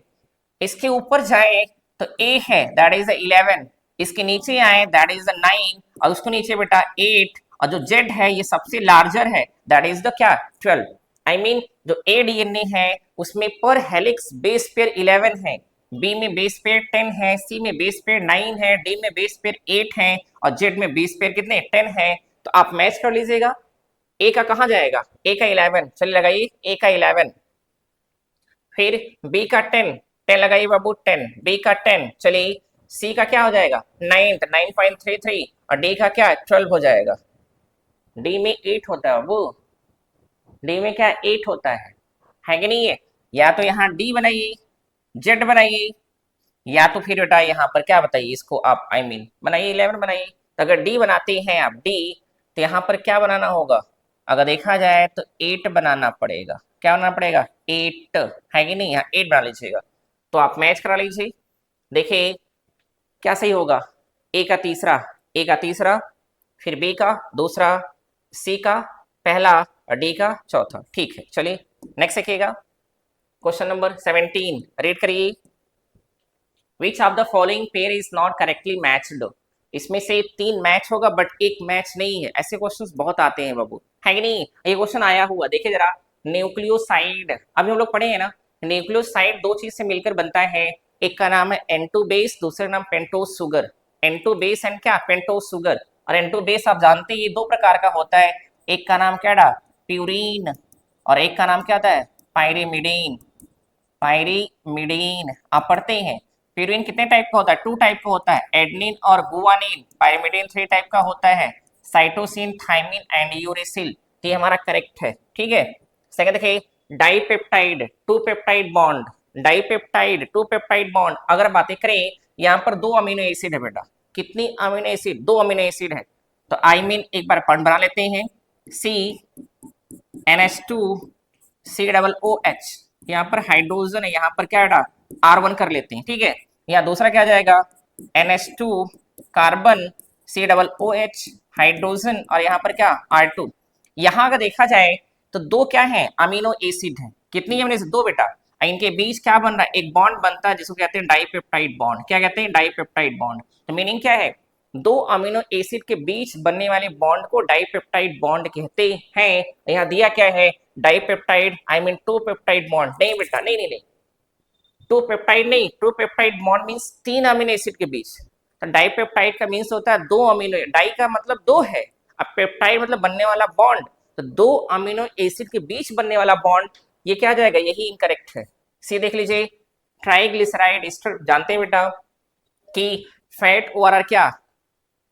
इसके ऊपर जाए तो ए है, दैट इज 11। इसके नीचे आए दैट इज 9, और उसको नीचे बेटा 8, और जो जेड है ये सबसे लार्जर है, दैट इज द क्या 12। आई मीन जो ए डीएनए है उसमें पर हेलिक्स बेस पेयर 11 है, बी में बेस पेयर 10 है, सी में बेस पेयर 9 है, डी में बेस पेयर 8 है, और जेड में बेस पेयर कितने 10 है। तो आप मैच कर लीजिएगा, ए का कहाँ जाएगा, ए का 11, चलिए लगाइए ए का 11, फिर बी का 10, 10 लगाइए बाबू 10, बी का 10, चलिए सी का क्या हो जाएगा 9, 9.33, और डी का क्या 12 हो जाएगा। डी में 8 होता है बाबू, डी में क्या 8 होता है कि नहीं है। या तो यहाँ डी बनाइए, जेड बनाइए, या तो फिर बेटा यहाँ पर क्या बताइए इसको आप आई मीन बनाइए 11 बनाइए। तो अगर डी बनाते हैं आप डी, तो यहाँ पर क्या बनाना होगा, अगर देखा जाए तो 8 बनाना पड़ेगा। क्या बनाना पड़ेगा 8, है कि नहीं, यहाँ 8 बना लीजिएगा। तो आप मैच करा लीजिए, देखिए क्या सही होगा, ए का तीसरा, ए का तीसरा, फिर बी का दूसरा, सी का पहला, और डी का चौथा। ठीक है चलिए नेक्स्ट देखिएगा क्वेश्चन नंबर 17, रीड करिए। Which of the following pair is not correctly matched. इसमें से 3 मैच होगा बट एक मैच नहीं है। ऐसे क्वेश्चंस बहुत आते हैं बाबू, है कि नहीं। ये क्वेश्चन आया हुआ देखिए जरा, न्यूक्लियोसाइड अभी हम लोग पढ़े हैं ना, न्यूक्लियोसाइड 2 चीज से मिलकर बनता है, एक का नाम है N2 बेस, दूसरा नाम pentose sugar. N2 base and क्या पेंटोस सुगर। और N2 बेस आप जानते हैं ये 2 प्रकार का होता है, एक का नाम क्या प्यूरीन, और एक का नाम क्या होता है पायरिमिडीन। पायरिमिडीन आप पढ़ते हैं। प्यूरिन कितने टाइप का होता है? 2 टाइप का होता है, एडनिन और गुआनिन। पायरिमिडीन 3 टाइप का होता है, साइटोसिन, थाइमिन एंड यूरेसिल। ये हमारा करेक्ट है, ठीक है। सेकंड देखिए, dipeptide 2 peptide bond, dipeptide 2 peptide bond. अगर बातें करें, यहाँ पर 2 अमीनो एसिड है बेटा। कितनी अमीनो एसिड? 2 अमीनो एसिड है। तो आई मीन एक बार पढ़ बना लेते हैं, सी NH2 COOH, यहाँ पर हाइड्रोजन है, यहाँ पर क्या है R1 कर लेते हैं, ठीक है। यहाँ दूसरा क्या आ जाएगा, NH2 कार्बन COOH हाइड्रोजन, और यहाँ पर क्या R2। यहाँ अगर देखा जाए तो 2 क्या है, अमीनो एसिड है। कितनी अमीनो एसिड? 2 बेटा। इनके बीच क्या बन रहा है, एक बॉन्ड बनता है जिसको कहते हैं डाइपेप्टाइड बॉन्ड। क्या कहते हैं? Dipeptide bond. तो मीनिंग क्या है, 2 अमीनो एसिड के बीच बनने वाले बॉन्ड को डाइपेप्टाइड बॉन्ड कहते हैं। यहाँ दिया क्या है, dipeptide, I mean 2 peptide bond. नहीं बेटा, नहीं नहीं नहीं, 2 पेप्टाइड नहीं, 2 peptide bond means 3 amino acid के बीच। तो डाइपेप्टाइड का मीन्स होता है 2 अमीनो, डाई का मतलब 2 है, अब पेप्टाइड मतलब बनने वाला बॉन्ड। तो 2 अमीनो एसिड के बीच बनने वाला बॉन्ड, ये क्या जाएगा, यही इनकरेक्ट है। सी देख लीजिए, ट्राइग्लिसराइड एस्टर। जानते हैं बेटा कि फैट और क्या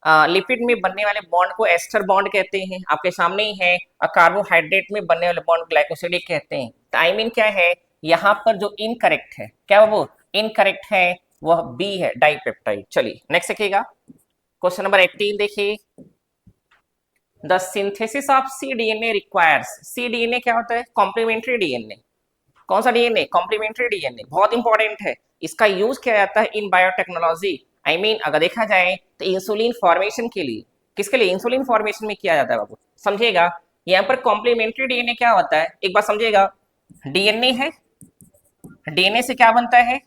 लिपिड में बनने वाले बॉन्ड को एस्टर बॉन्ड कहते हैं, आपके सामने ही है। और कार्बोहाइड्रेट में बनने वाले बॉन्ड ग्लाइकोसिडिक कहते हैं। तो आई मीन क्या है, यहाँ पर जो इनकरेक्ट है, क्या वो इनकरेक्ट है, वह बी है, डाइपेप्टाइड। चलिए नेक्स्ट देखिएगा, क्वेश्चन नंबर 18 देखिए, the synthesis of cDNA requires. cDNA क्या होता है? Complementary DNA. कौन सा डीएनए? कॉम्प्लीमेंट्री डीएनए, बहुत इंपॉर्टेंट है। इसका यूज किया जाता है इन बायोटेक्नोलॉजी। आई मीन अगर देखा जाए तो इंसुलिन फॉर्मेशन के लिए। किसके लिए? इंसुलिन फॉर्मेशन में किया जाता है बाबू, समझिएगा। यहाँ पर कॉम्प्लीमेंट्री डीएनए क्या होता है, एक बार समझिएगा। डीएनए है, डीएनए से क्या बनता है,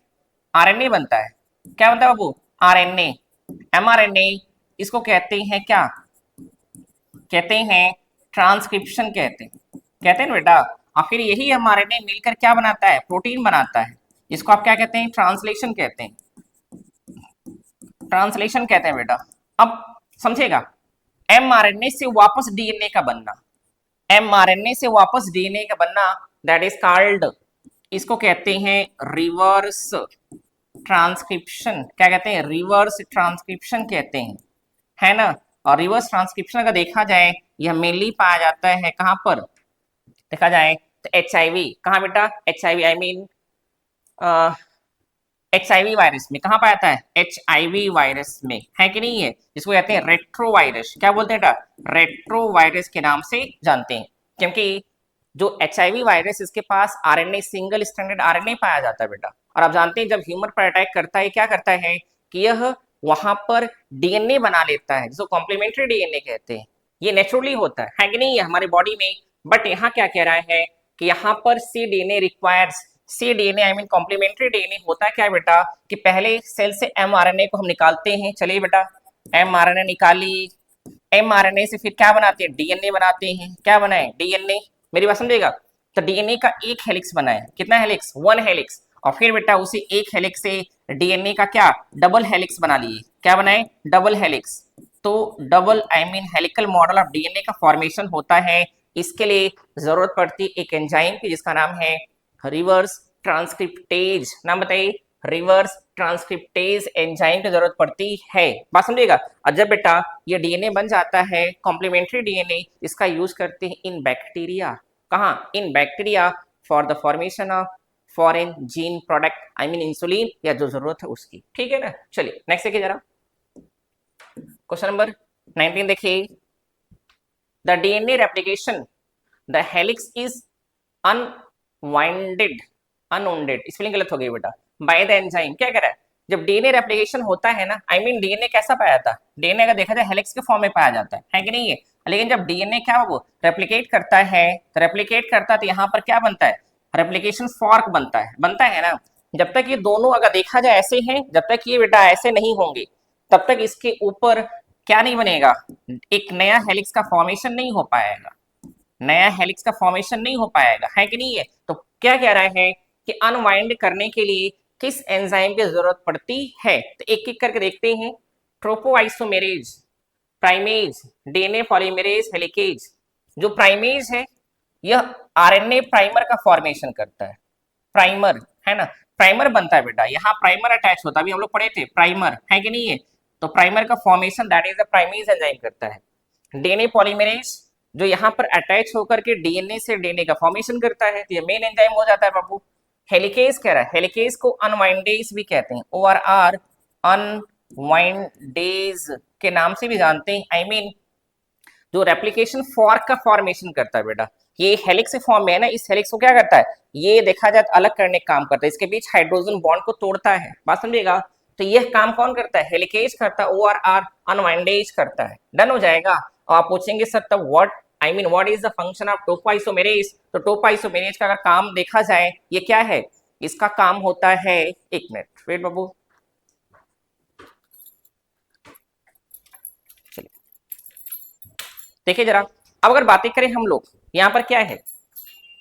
आरएनए बनता है। क्या बनता है बाबू? आरएनए। एमआरएनए इसको कहते हैं क्या, कहते हैं ट्रांसक्रिप्शन कहते हैं ना बेटा। और फिर यही एमआरएनए मिलकर क्या बनाता है, प्रोटीन बनाता है। इसको आप क्या कहते हैं, ट्रांसलेशन कहते हैं, ट्रांसलेशन कहते हैं बेटा। अब समझेगा, एमआरएनए से वापस डीएनए का बनना, एमआरएनए से वापस डीएनए का बनना, दैट इज कॉल्ड, इसको कहते हैं रिवर्स ट्रांसक्रिप्शन। क्या कहते हैं? रिवर्स ट्रांसक्रिप्शन कहते हैं, है ना। और रिवर्स ट्रांसक्रिप्शन अगर देखा जाए, यह मेनली पाया जाता है कहां पर, देखा जाए तो HIV। कहाँ बेटा? HIV, I mean HIV virus में। कहाँ पाया जाता है? HIV वायरस में, है कि नहीं है, जिसको कहते हैं रेट्रो वायरस। क्या बोलते हैं बेटा? रेट्रो वायरस के नाम से जानते हैं, क्योंकि जो HIV वायरस, इसके पास RNA, सिंगल स्ट्रैंडेड RNA पाया जाता है बेटा। और आप जानते हैं जब ह्यूमन पर अटैक करता है, क्या करता है कि यह वहां पर DNA बना लेता है, जिसको कॉम्प्लीमेंट्री DNA कहते हैं। ये नेचुरली होता है कि नहीं है हमारी बॉडी में। बट यहाँ क्या कह रहा है कि यहाँ पर cDNA requires, cDNA I mean complementary DNA होता है क्या बेटा, कि पहले सेल से mRNA को हम निकालते हैं। चलिए बेटा, mRNA निकाली, mRNA से फिर क्या बनाते हैं, DNA बनाते हैं। क्या बनाए? DNA। मेरी बात समझेगा। तो डीएनए का एक हेलिक्स बना है, कितना हेलिक्स? 1 हेलिक्स। और फिर बेटा उसी एक हेलिक्स से डीएनए का क्या, डबल हेलिक्स बना लिए। क्या बनाए? Double helix. तो double I mean helical model of DNA का फॉर्मेशन होता है। इसके लिए जरूरत पड़ती है एक एंजाइम की, जिसका नाम है रिवर्स ट्रांसक्रिप्टेज। नाम बताइए, रिवर्स ट्रांसक्रिप्टेज एंजाइम की जरूरत पड़ती है। बात समझिएगा। और जब बेटा ये डीएनए बन जाता है, कॉम्प्लीमेंट्री डीएनए, इसका यूज करते हैं इन बैक्टीरिया। कहाँ? इन bacteria, for the formation of foreign gene product, I mean insulin, या जो जरूरत है उसकी। ठीक है ना। चलिए नेक्स्ट देखिए जरा, क्वेश्चन नंबर 19 देखिए, the DNA replication, the helix is unwinded, unwinded spelling गलत हो गई बेटा, बाय द एंजाइम। क्या कह रहा है? जब डीएनए रेप्लिकेशन होता है ना, आई मीन डीएनए कैसा पाया जाता है, डीएनए अगर देखा जाए हेलिक्स के फॉर्म में पाया जाता है कि नहीं है। लेकिन जब डीएनए क्या वो रेप्लिकेट करता है, तो रेप्लिकेट करता है तो यहाँ पर क्या बनता है, रेप्लिकेशन फॉर्क बनता है ना। जब तक ये दोनों अगर देखा जाए ऐसे हैं, जब तक ये बेटा ऐसे नहीं होंगे, तब तक इसके ऊपर क्या नहीं बनेगा, एक नया हेलिक्स का फॉर्मेशन नहीं हो पाएगा, नया हेलिक्स का फॉर्मेशन नहीं हो पाएगा, है कि नहीं है। तो क्या कह रहा है कि अनवाइंड करने के लिए किस एंजाइम की जरूरत पड़ती है, तो एक एक करके देखते हैं। ट्रोपोआइसोमेरेज, प्राइमेज, डीएनए पॉलीमरेज हेलिकेज। जो प्राइमेज है, यह आरएनए प्राइमर का फॉर्मेशन करता है। प्राइमर है ना, प्राइमर बनता है बेटा, यहाँ प्राइमर अटैच होता है, अभी हम लोग पढ़े थे प्राइमर है कि नहीं है, तो प्राइमर का formation that is the primase enzyme करता है। डीएनए पॉलीमरेज जो यहाँ पर अटैच होकर के डीएनए से डीएनए का फॉर्मेशन करता है, तो ये मेन एंजाइम हो जाता है बाबू। हेलिकेज कह रहा है, हेलिकेज को अनवाइंडेज भी कहते हैं, ORR अनवाइंडेज के नाम से भी जानते हैं। आई मीन जो रेप्लिकेशन फॉर्क का फॉर्मेशन करता है बेटा, ये हेलिक्स से फॉर्म में है ना, इस हेलिक्स को क्या करता है, ये देखा जाए तो अलग करने का काम करता है, इसके बीच हाइड्रोजन बॉन्ड को तोड़ता है, बात समझिएगा। तो यह काम कौन करता है, हेलिकेज करता है, ORR अनवाइंडेज करता है। डन हो जाएगा। और आप पूछेंगे सर तब what I mean what is the function of topoisomerase, तो टोपोआइसोमेरेज का अगर काम देखा जाए ये क्या है, इसका काम होता है, एक मिनट वेट बाबू, देखिए जरा, अब अगर बातें करें हम लोग यहाँ पर क्या है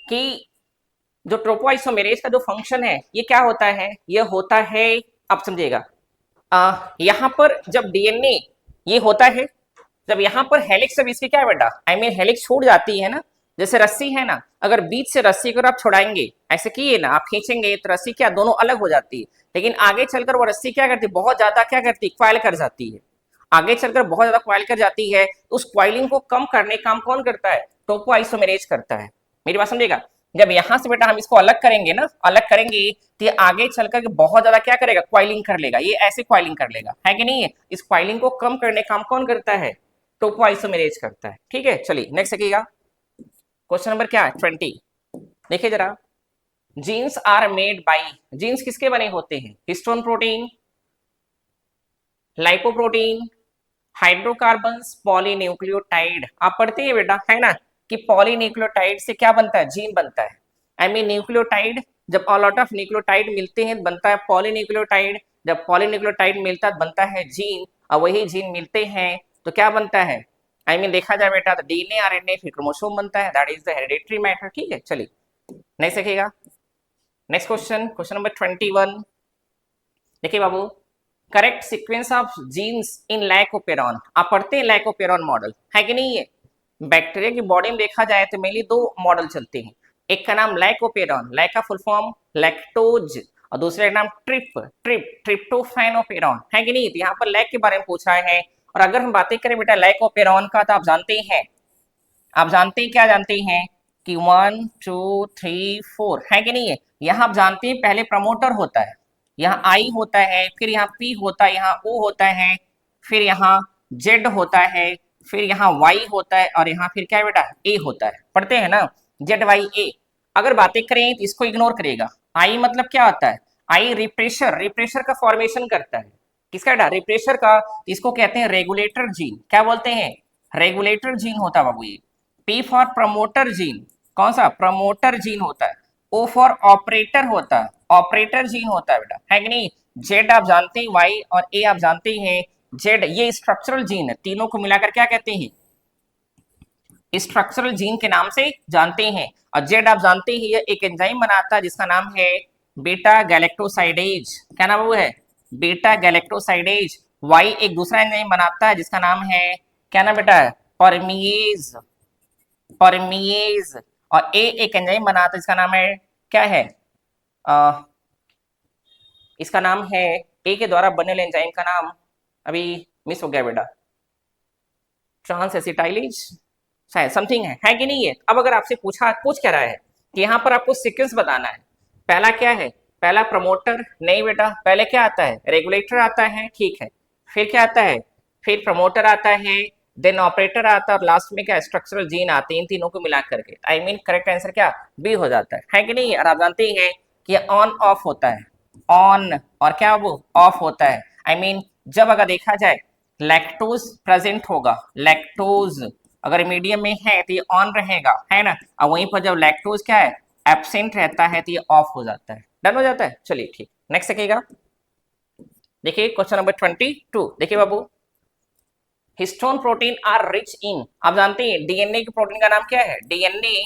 कि जो ट्रोपोआइसोमेरेज का जो फंक्शन है ये क्या होता है, ये होता है, आप समझिएगा, यहाँ पर जब डीएनए ये होता है, जब यहाँ पर हेलिक्स जब इसकी क्या है बेटा, आई मीन हेलिक्स छूट जाती है ना, जैसे रस्सी है ना, अगर बीच से रस्सी को आप छुड़ाएंगे, ऐसे किए ना, आप खींचेंगे तो रस्सी क्या दोनों अलग हो जाती है, लेकिन आगे चलकर वो रस्सी क्या करती है, बहुत ज्यादा क्या करती है, क्वाइल कर जाती है, आगे चलकर बहुत ज्यादा क्वाइल कर जाती है, तो उस क्वाइलिंग को कम करने का काम कौन करता है, टोपोआइसोमेरेज करता है। मेरी बात समझेगा, जब यहां से बेटा हम इसको अलग करेंगे ना, अलग करेंगे तो ये आगे चलकर बहुत ज्यादा क्या करेगा, क्वाइलिंग कर लेगा, ये ऐसे क्वाइलिंग कर लेगा, है कि नहीं है, इस क्वाइलिंग को कम करने का काम कौन करता है, टोपोआइसोमेरेज करता है। ठीक है, चलिए नेक्स्ट देखिएगा, क्वेश्चन नंबर क्या है 20, देखिए जरा, genes are made by, genes किसके बने होते हैं, histone protein, lipoprotein, hydrocarbons, polynucleotide. आप पढ़ते हैं बेटा है ना कि पॉलीन्यूक्लियोटाइड से क्या बनता है, जीन बनता है। आई मीन न्यूक्लियोटाइड, जब ऑल आउट ऑफ न्यूक्लियोटाइड मिलते हैं बनता है पॉलीन्यूक्लियोटाइड, जब पॉलीन्यूक्लियोटाइड मिलता है बनता है जीन, और वही जीन मिलते हैं तो क्या बनता है, आई मीन देखा जाए बेटा तो डीएनए आरएनए फिर क्रोमोसोम बनता है, that is the hereditary matter. ठीक है, चलिए नेक्स्ट देखिएगा, नेक्स्ट क्वेश्चन, क्वेश्चन नंबर 21, देखिए बाबू, करेक्ट सीक्वेंस ऑफ जीन्स इन लाइकोपेरॉन। आप पढ़ते हैं लाइकोपेरॉन मॉडल, है कि नहीं है, बैक्टीरिया की बॉडी में देखा जाए तो मेनली दो मॉडल चलते हैं, एक का नाम लाइकोपेरॉन, लाइक का फुल फॉर्म लैक्टोज, और दूसरे का नाम ट्रिप्टोफैनोपेरॉन, है कि नहीं, तो यहाँ पर लैक के बारे में पूछा है। और अगर हम बातें करें बेटा लाइकोपेरॉन का, तो आप जानते हैं, आप जानते हैं क्या जानते हैं कि 1 2 3 4, है कि नहीं है, यहाँ आप जानते हैं पहले प्रमोटर होता है, यहाँ आई होता है, फिर यहाँ पी होता है, यहाँ ओ होता है, फिर यहाँ जेड होता है, फिर यहाँ वाई होता है, और यहाँ फिर क्या है बेटा ए होता है, पढ़ते हैं ना जेड वाई ए। अगर बातें करें तो इसको इग्नोर करेगा, आई मतलब क्या होता है, आई रिप्रेशर, रिप्रेशर का फॉर्मेशन करता है, किसका बेटा रिप्रेशर का, इसको कहते हैं रेगुलेटर जीन, क्या बोलते हैं, रेगुलेटर जीन होता है बाबू ये। पी फॉर प्रमोटर जीन, कौन सा प्रमोटर जीन होता है। ओ फॉर ऑपरेटर होता है, ऑपरेटर जीन होता है बेटा, है कि नहीं। जेड आप जानते हैं, वाई और ए आप जानते हैं, जेड ये स्ट्रक्चरल जीन है, तीनों को मिलाकर क्या कहते हैं, स्ट्रक्चरल जीन के नाम से जानते हैं। और जेड आप जानते हैं ये एक एंजाइम बनाता है जिसका नाम है बीटा गैलेक्टोसाइडेज, क्या नाम वो है, बीटा गैलेक्टोसाइडेज। वाई एक दूसरा एंजाइम बनाता है जिसका नाम है, क्या नाम बेटा, परमिएज, परमिएज। और ए एक एंजाइम बनाता है इसका नाम है, क्या है, इसका नाम है, ए के द्वारा बनने वाले एंजाइम का नाम अभी मिस हो गया बेटा, ट्रांस एसिटाइलेज शायद समथिंग है कि नहीं है। अब अगर आपसे पूछ क्या रहा है कि यहाँ पर आपको सीक्वेंस बताना है, पहला क्या है, पहला प्रमोटर नहीं बेटा, पहले क्या आता है, रेगुलेटर आता है, ठीक है, फिर क्या आता है, फिर प्रमोटर आता है, देन ऑपरेटर आता है, और लास्ट में क्या स्ट्रक्चरल जीन आते हैं, इन तीनों को मिला करके आई मीन करेक्ट आंसर क्या बी हो जाता है कि नहीं। और आप जानते हैं कि ऑन ऑफ होता है, ऑन और क्या वो ऑफ होता है, आई मीन जब अगर देखा जाए लैक्टोज प्रेजेंट होगा, लैक्टोज अगर मीडियम में है तो ये ऑन रहेगा, है ना, और वहीं पर जब लैक्टोज क्या है एब्सेंट रहता है तो ये ऑफ हो जाता है, डन हो जाता है। चलिए ठीक, नेक्स्ट देखिएगा, देखिए क्वेश्चन नंबर 22, देखिए बाबू, histone protein are rich in, आप जानते हैं डीएनए की प्रोटीन का नाम क्या है, डीएनए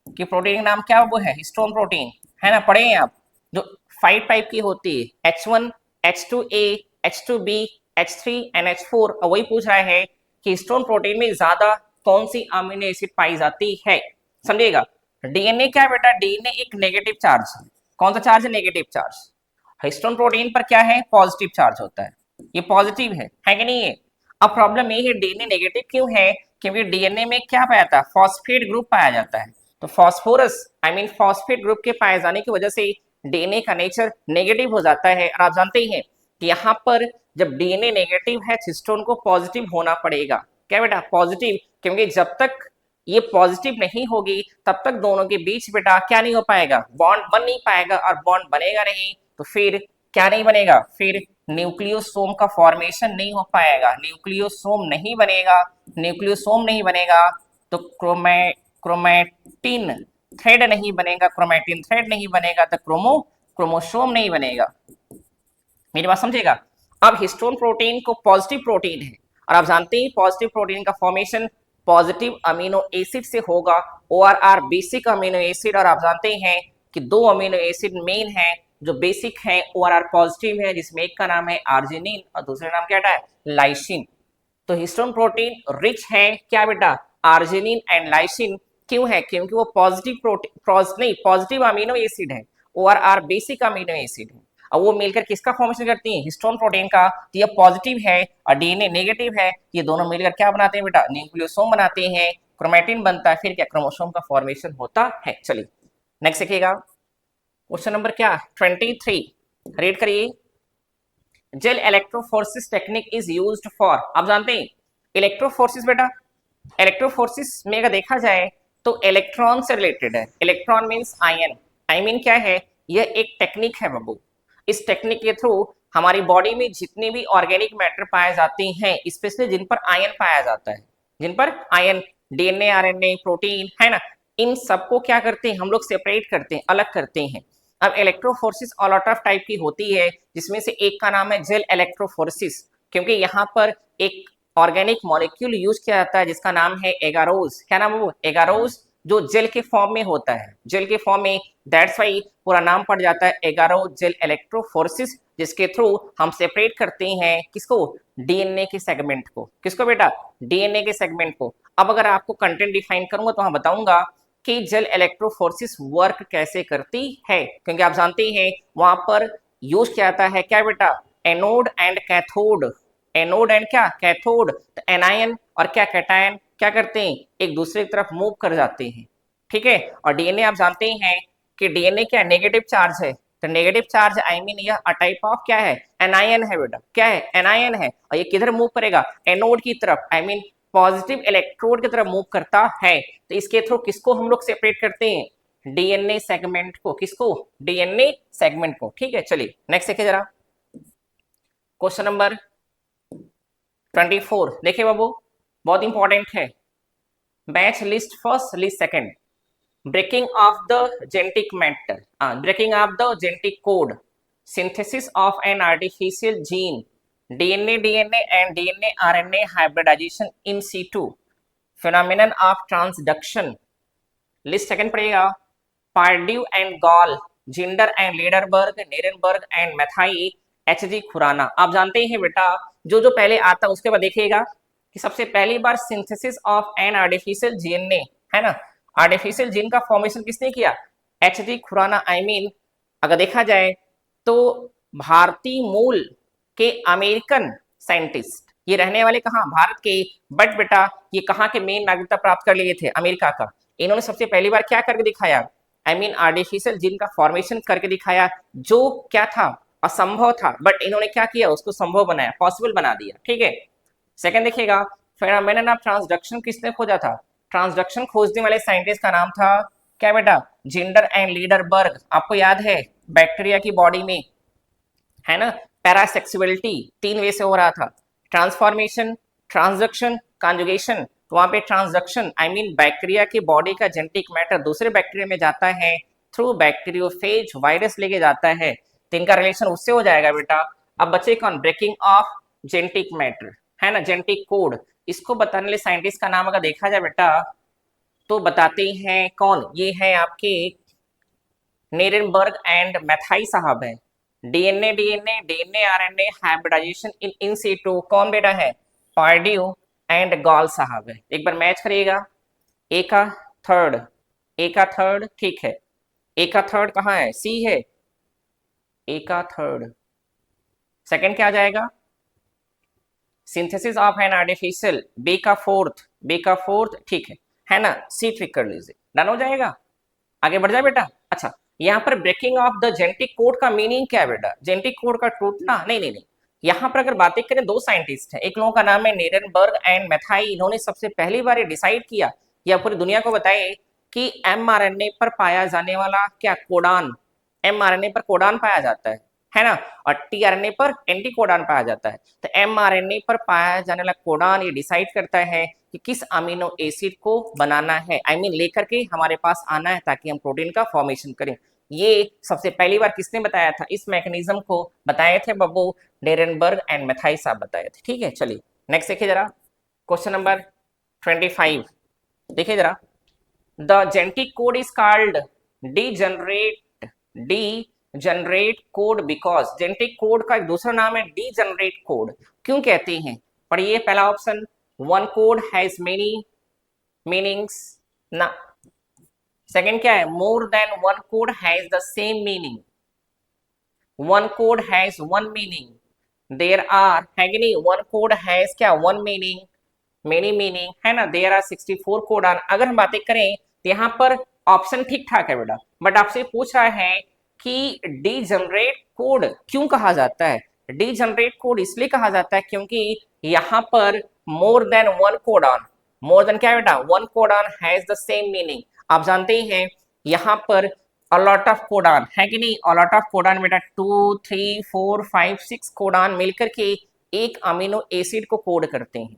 की प्रोटीन का नाम क्या वो है, हिस्टोन प्रोटीन, है ना, पढ़े हैं आप, जो 5 टाइप की होती है, H1 H2A H2B H3 NH4, और वही पूछ रहा है कि हिस्टोन प्रोटीन में ज्यादा कौन सी अमीनो एसिड पाई जाती है, समझिएगा। डीएनए क्या है बेटा, डीएनए एक नेगेटिव चार्ज है, कौन सा चार्ज है? Negative charge. हिस्टोन प्रोटीन पर क्या है? पॉजिटिव चार्ज होता है, ये पॉजिटिव है कि नहीं है? अब प्रॉब्लम ये है डीएनए नेगेटिव क्यों है? क्योंकि डीएनए में क्या पाया जाता है? फॉस्फेट ग्रुप पाया जाता है। तो फॉस्फोरस फॉस्फेट ग्रुप के पाए जाने की वजह से डीएनए का नेचर नेगेटिव हो जाता है। और आप जानते ही हैं कि यहाँ पर जब डीएनए नेगेटिव है, हिस्टोन को पॉजिटिव होना पड़ेगा। क्या बेटा? पॉजिटिव, क्योंकि जब तक ये पॉजिटिव नहीं होगी तब तक दोनों के बीच बेटा क्या नहीं हो पाएगा? बॉन्ड बन नहीं पाएगा, और बॉन्ड बनेगा नहीं तो फिर क्या नहीं बनेगा? फिर न्यूक्लियोसोम का फॉर्मेशन नहीं हो पाएगा। न्यूक्लियोसोम नहीं बनेगा, न्यूक्लियोसोम नहीं बनेगा तो क्रोमैटिन थ्रेड नहीं बनेगा, क्रोमैटिन थ्रेड नहीं बनेगा तो क्रोमोसोम नहीं बनेगा। मेरी बात समझेगा? अब हिस्टोन प्रोटीन को पॉजिटिव प्रोटीन है, और आप जानते हैं पॉजिटिव प्रोटीन का फॉर्मेशन पॉजिटिव अमीनो एसिड से होगा, ORR बेसिक अमीनो एसिड। और आप जानते हैं कि दो अमीनो एसिड मेन है जो बेसिक है, ORR पॉजिटिव है, जिसमें एक का नाम है आर्जिनिन और दूसरे नाम क्या है? लाइसिन। तो हिस्टोन प्रोटीन रिच है क्या बेटा? Arginine and lysine. क्यों है? क्योंकि वो positive protein positive amino acid है, ORR बेसिक अमीनो एसिड है। और वो मिलकर किसका फॉर्मेशन करती है? हिस्टोन प्रोटीन का। तो ये पॉजिटिव है और डीएनए नेगेटिव है, ये दोनों मिलकर क्या बनाते हैं बेटा? न्यूक्लियोसोम बनाते हैं, क्रोमैटिन बनता है, फिर क्या? क्रोमोसोम का फॉर्मेशन होता है। चलिए नेक्स्ट देखिएगा, क्वेश्चन नंबर क्या? 23 रीड करिए। Gel electrophoresis technique is used for. आप जानते हैं इलेक्ट्रोफोरेसिस बेटा, इलेक्ट्रोफोरेसिस में अगर देखा जाए तो इलेक्ट्रॉन से रिलेटेड है। इलेक्ट्रॉन मींस आयन, क्या है? यह एक टेक्निक है बाबू। इस टेक्निक के थ्रू हमारी बॉडी में जितने भी ऑर्गेनिक मैटर पाए जाते हैं, स्पेशली जिन पर आयन पाया जाता है, जिन पर आयन, डीएनए, आरएनए, प्रोटीन है ना, इन सबको क्या करते हैं हम लोग? सेपरेट करते हैं, अलग करते हैं। अब इलेक्ट्रोफोरेसिस ऑलआउट ऑफ टाइप की होती है, जिसमें से एक का नाम है जेल इलेक्ट्रोफोरेसिस, क्योंकि यहाँ पर एक ऑर्गेनिक मॉलिक्यूल यूज किया जाता है जिसका नाम है एगारोज। क्या नाम है वो? एगारोज, जो जेल के फॉर्म में होता है, जेल के फॉर्म में, दैट्स वाई पूरा नाम पड़ जाता है एगारो जेल इलेक्ट्रोफोरेसिस, जिसके थ्रू हम सेपरेट करते हैं किसको? डीएनए के सेगमेंट को। किसको बेटा? डीएनए के सेगमेंट को। अब अगर आपको कंटेंट डिफाइन करूंगा तो हाँ बताऊंगा कि जेल इलेक्ट्रोफोरेसिस वर्क कैसे करती है, क्योंकि आप जानते हैं वहां पर यूज किया जाता है क्या बेटा? Anode and cathode. Anode and क्या? कैथोड। तो एनायन और क्या? कैटायन क्या करते हैं? एक दूसरे की तरफ मूव कर जाते हैं, ठीक है। और डीएनए आप जानते हैं कि डीएनए क्या? नेगेटिव चार्ज है। तो नेगेटिव चार्ज यह अ टाइप ऑफ क्या है? एनायन है बेटा। क्या है? एनायन है। और ये किधर मूव करेगा? एनोड की तरफ, पॉजिटिव इलेक्ट्रोड की तरफ मूव करता है। तो इसके थ्रू किसको हम लोग सेपरेट करते हैं? डीएनए सेगमेंट को। किसको? डीएनए सेगमेंट को। ठीक है, चलिए नेक्स्ट देखिए जरा, क्वेश्चन नंबर 24 देखिए बाबू, बहुत इंपॉर्टेंट है। Batch list first, list second, breaking of the genetic matter, breaking of the genetic code, synthesis of an artificial gene, DNA and DNA RNA hybridization in situ, phenomenon of transduction, list second पड़ेगा, Pardue and Gall, Zinder and Lederberg, Nirenberg and Matthaei, HG Khorana. आप जानते हैं बेटा जो जो पहले आता है उसके बाद देखिएगा कि सबसे पहली बार synthesis of an artificial GNA है ना, आर्टिफिशियल जीन का फॉर्मेशन किसने किया? एचजी खुराना। अगर देखा जाए तो भारतीय मूल के अमेरिकन साइंटिस्ट, ये रहने वाले कहाँ? भारत के, बट बेटा ये कहाँ के मेन नागरिकता प्राप्त कर लिए थे? अमेरिका का। इन्होंने सबसे पहली बार क्या करके दिखाया? आर्टिफिशियल जीन का फॉर्मेशन करके दिखाया, जो क्या था? असंभव था, बट इन्होंने क्या किया? उसको संभव बनाया, पॉसिबल बना दिया। ठीक है, सेकंड देखिएगा, फेनोमेनन ऑफ ट्रांसडक्शन किसने खोजा था? ट्रांसडक्शन खोजने वाले साइंटिस्ट का नाम था क्या बेटा? Zinder and Lederberg. आपको याद है बैक्टीरिया की बॉडी में है ना पैरासेक्सुअलिटी 3 वे से हो रहा था, ट्रांसफॉर्मेशन, ट्रांसडक्शन, कॉन्जुगेशन। तो वहां पे ट्रांसडक्शन बैक्टीरिया की बॉडी का जेनेटिक मैटर दूसरे बैक्टीरिया में जाता है, थ्रू बैक्टीरियोफेज वायरस लेके जाता है, तो इनका रिलेशन उससे हो जाएगा बेटा। अब बचे कौन? ब्रेकिंग ऑफ जेनेटिक मैटर है ना, जेनेटिक कोड। इसको बताने वाले साइंटिस्ट का नाम अगर देखा जाए बेटा तो बताते हैं कौन? ये है आपके नेरेनबर्ग एंड मैथाई साहब है। DNA RNA hybridization in situ कौन बेटा है? पार्ड्यू एंड गॉल साहब है। एक बार मैच करिएगा, ए का थर्ड, ठीक है। ए का थर्ड कहाँ है, सी है, ए का थर्ड, सेकंड क्या आ जाएगा, synthesis of an artificial, B का फोर्थ, बी का फोर्थ, ठीक है ना, सी ट्रिक कर लीजिए, डन हो जाएगा, आगे बढ़ जाए बेटा। अच्छा, यहाँ पर breaking of the genetic code का मीनिंग क्या है बेटा, जेनेटिक कोड का टूटना, नहीं नहीं नहीं, यहाँ पर अगर बातें करें, दो साइंटिस्ट हैं, एक लोगों का नाम है नीरेनबर्ग एंड मैथाई, इन्होंने सबसे पहली बार ये डिसाइड किया या पूरी दुनिया को बताए कि एमआरएनए पर पाया जाने वाला क्या, कोडान, एमआरएनए पर कोडान पाया जाता है ना, और टीआरएनए पर एंटी कोडान पाया जाता है, तो एमआरएनए पर पाया जाने वाला कोडान ये डिसाइड करता है कि किस अमीनो एसिड को बनाना है, आई मीन लेकर के हमारे पास आना है ताकि हम प्रोटीन का फॉर्मेशन करें। ये सबसे पहली बार किसने बताया था, इस मैकेनिज्म को बताए थे बब्बू डेरेनबर्ग एंड मैथाई साहब बताए थे, ठीक है। चलिए नेक्स्ट देखिए जरा, क्वेश्चन नंबर 25 देखिए जरा, the genetic code is called degenerate code because, genetic code का एक दूसरा नाम है डीजनरेट कोड, क्यों कहते हैं, पढ़िए पहला option, one code has many meanings ना, सेकंड क्या है, more than one code has the same meaning, one code has one meaning, there are है कि नहीं, वन कोड हैज क्या, वन मीनिंग, मेनी मीनिंग है ना, देयर आर 64 कोड आर। अगर हम बातें करें तो यहाँ पर ऑप्शन ठीक ठाक है बेटा, बट आपसे पूछ रहा है कि डीजनरेट कोड क्यों कहा जाता है, डीजनरेट कोड इसलिए कहा जाता है क्योंकि यहाँ पर मोर than one code on, more than क्या है बेटा, one code on has the same meaning, आप जानते हैं यहाँ पर अलॉट ऑफ कोडान है कि नहीं, अलॉट ऑफ कोडान बेटा 2 3 4 5 6 कोडान मिलकर के एक अमीनो एसिड को कोड करते हैं,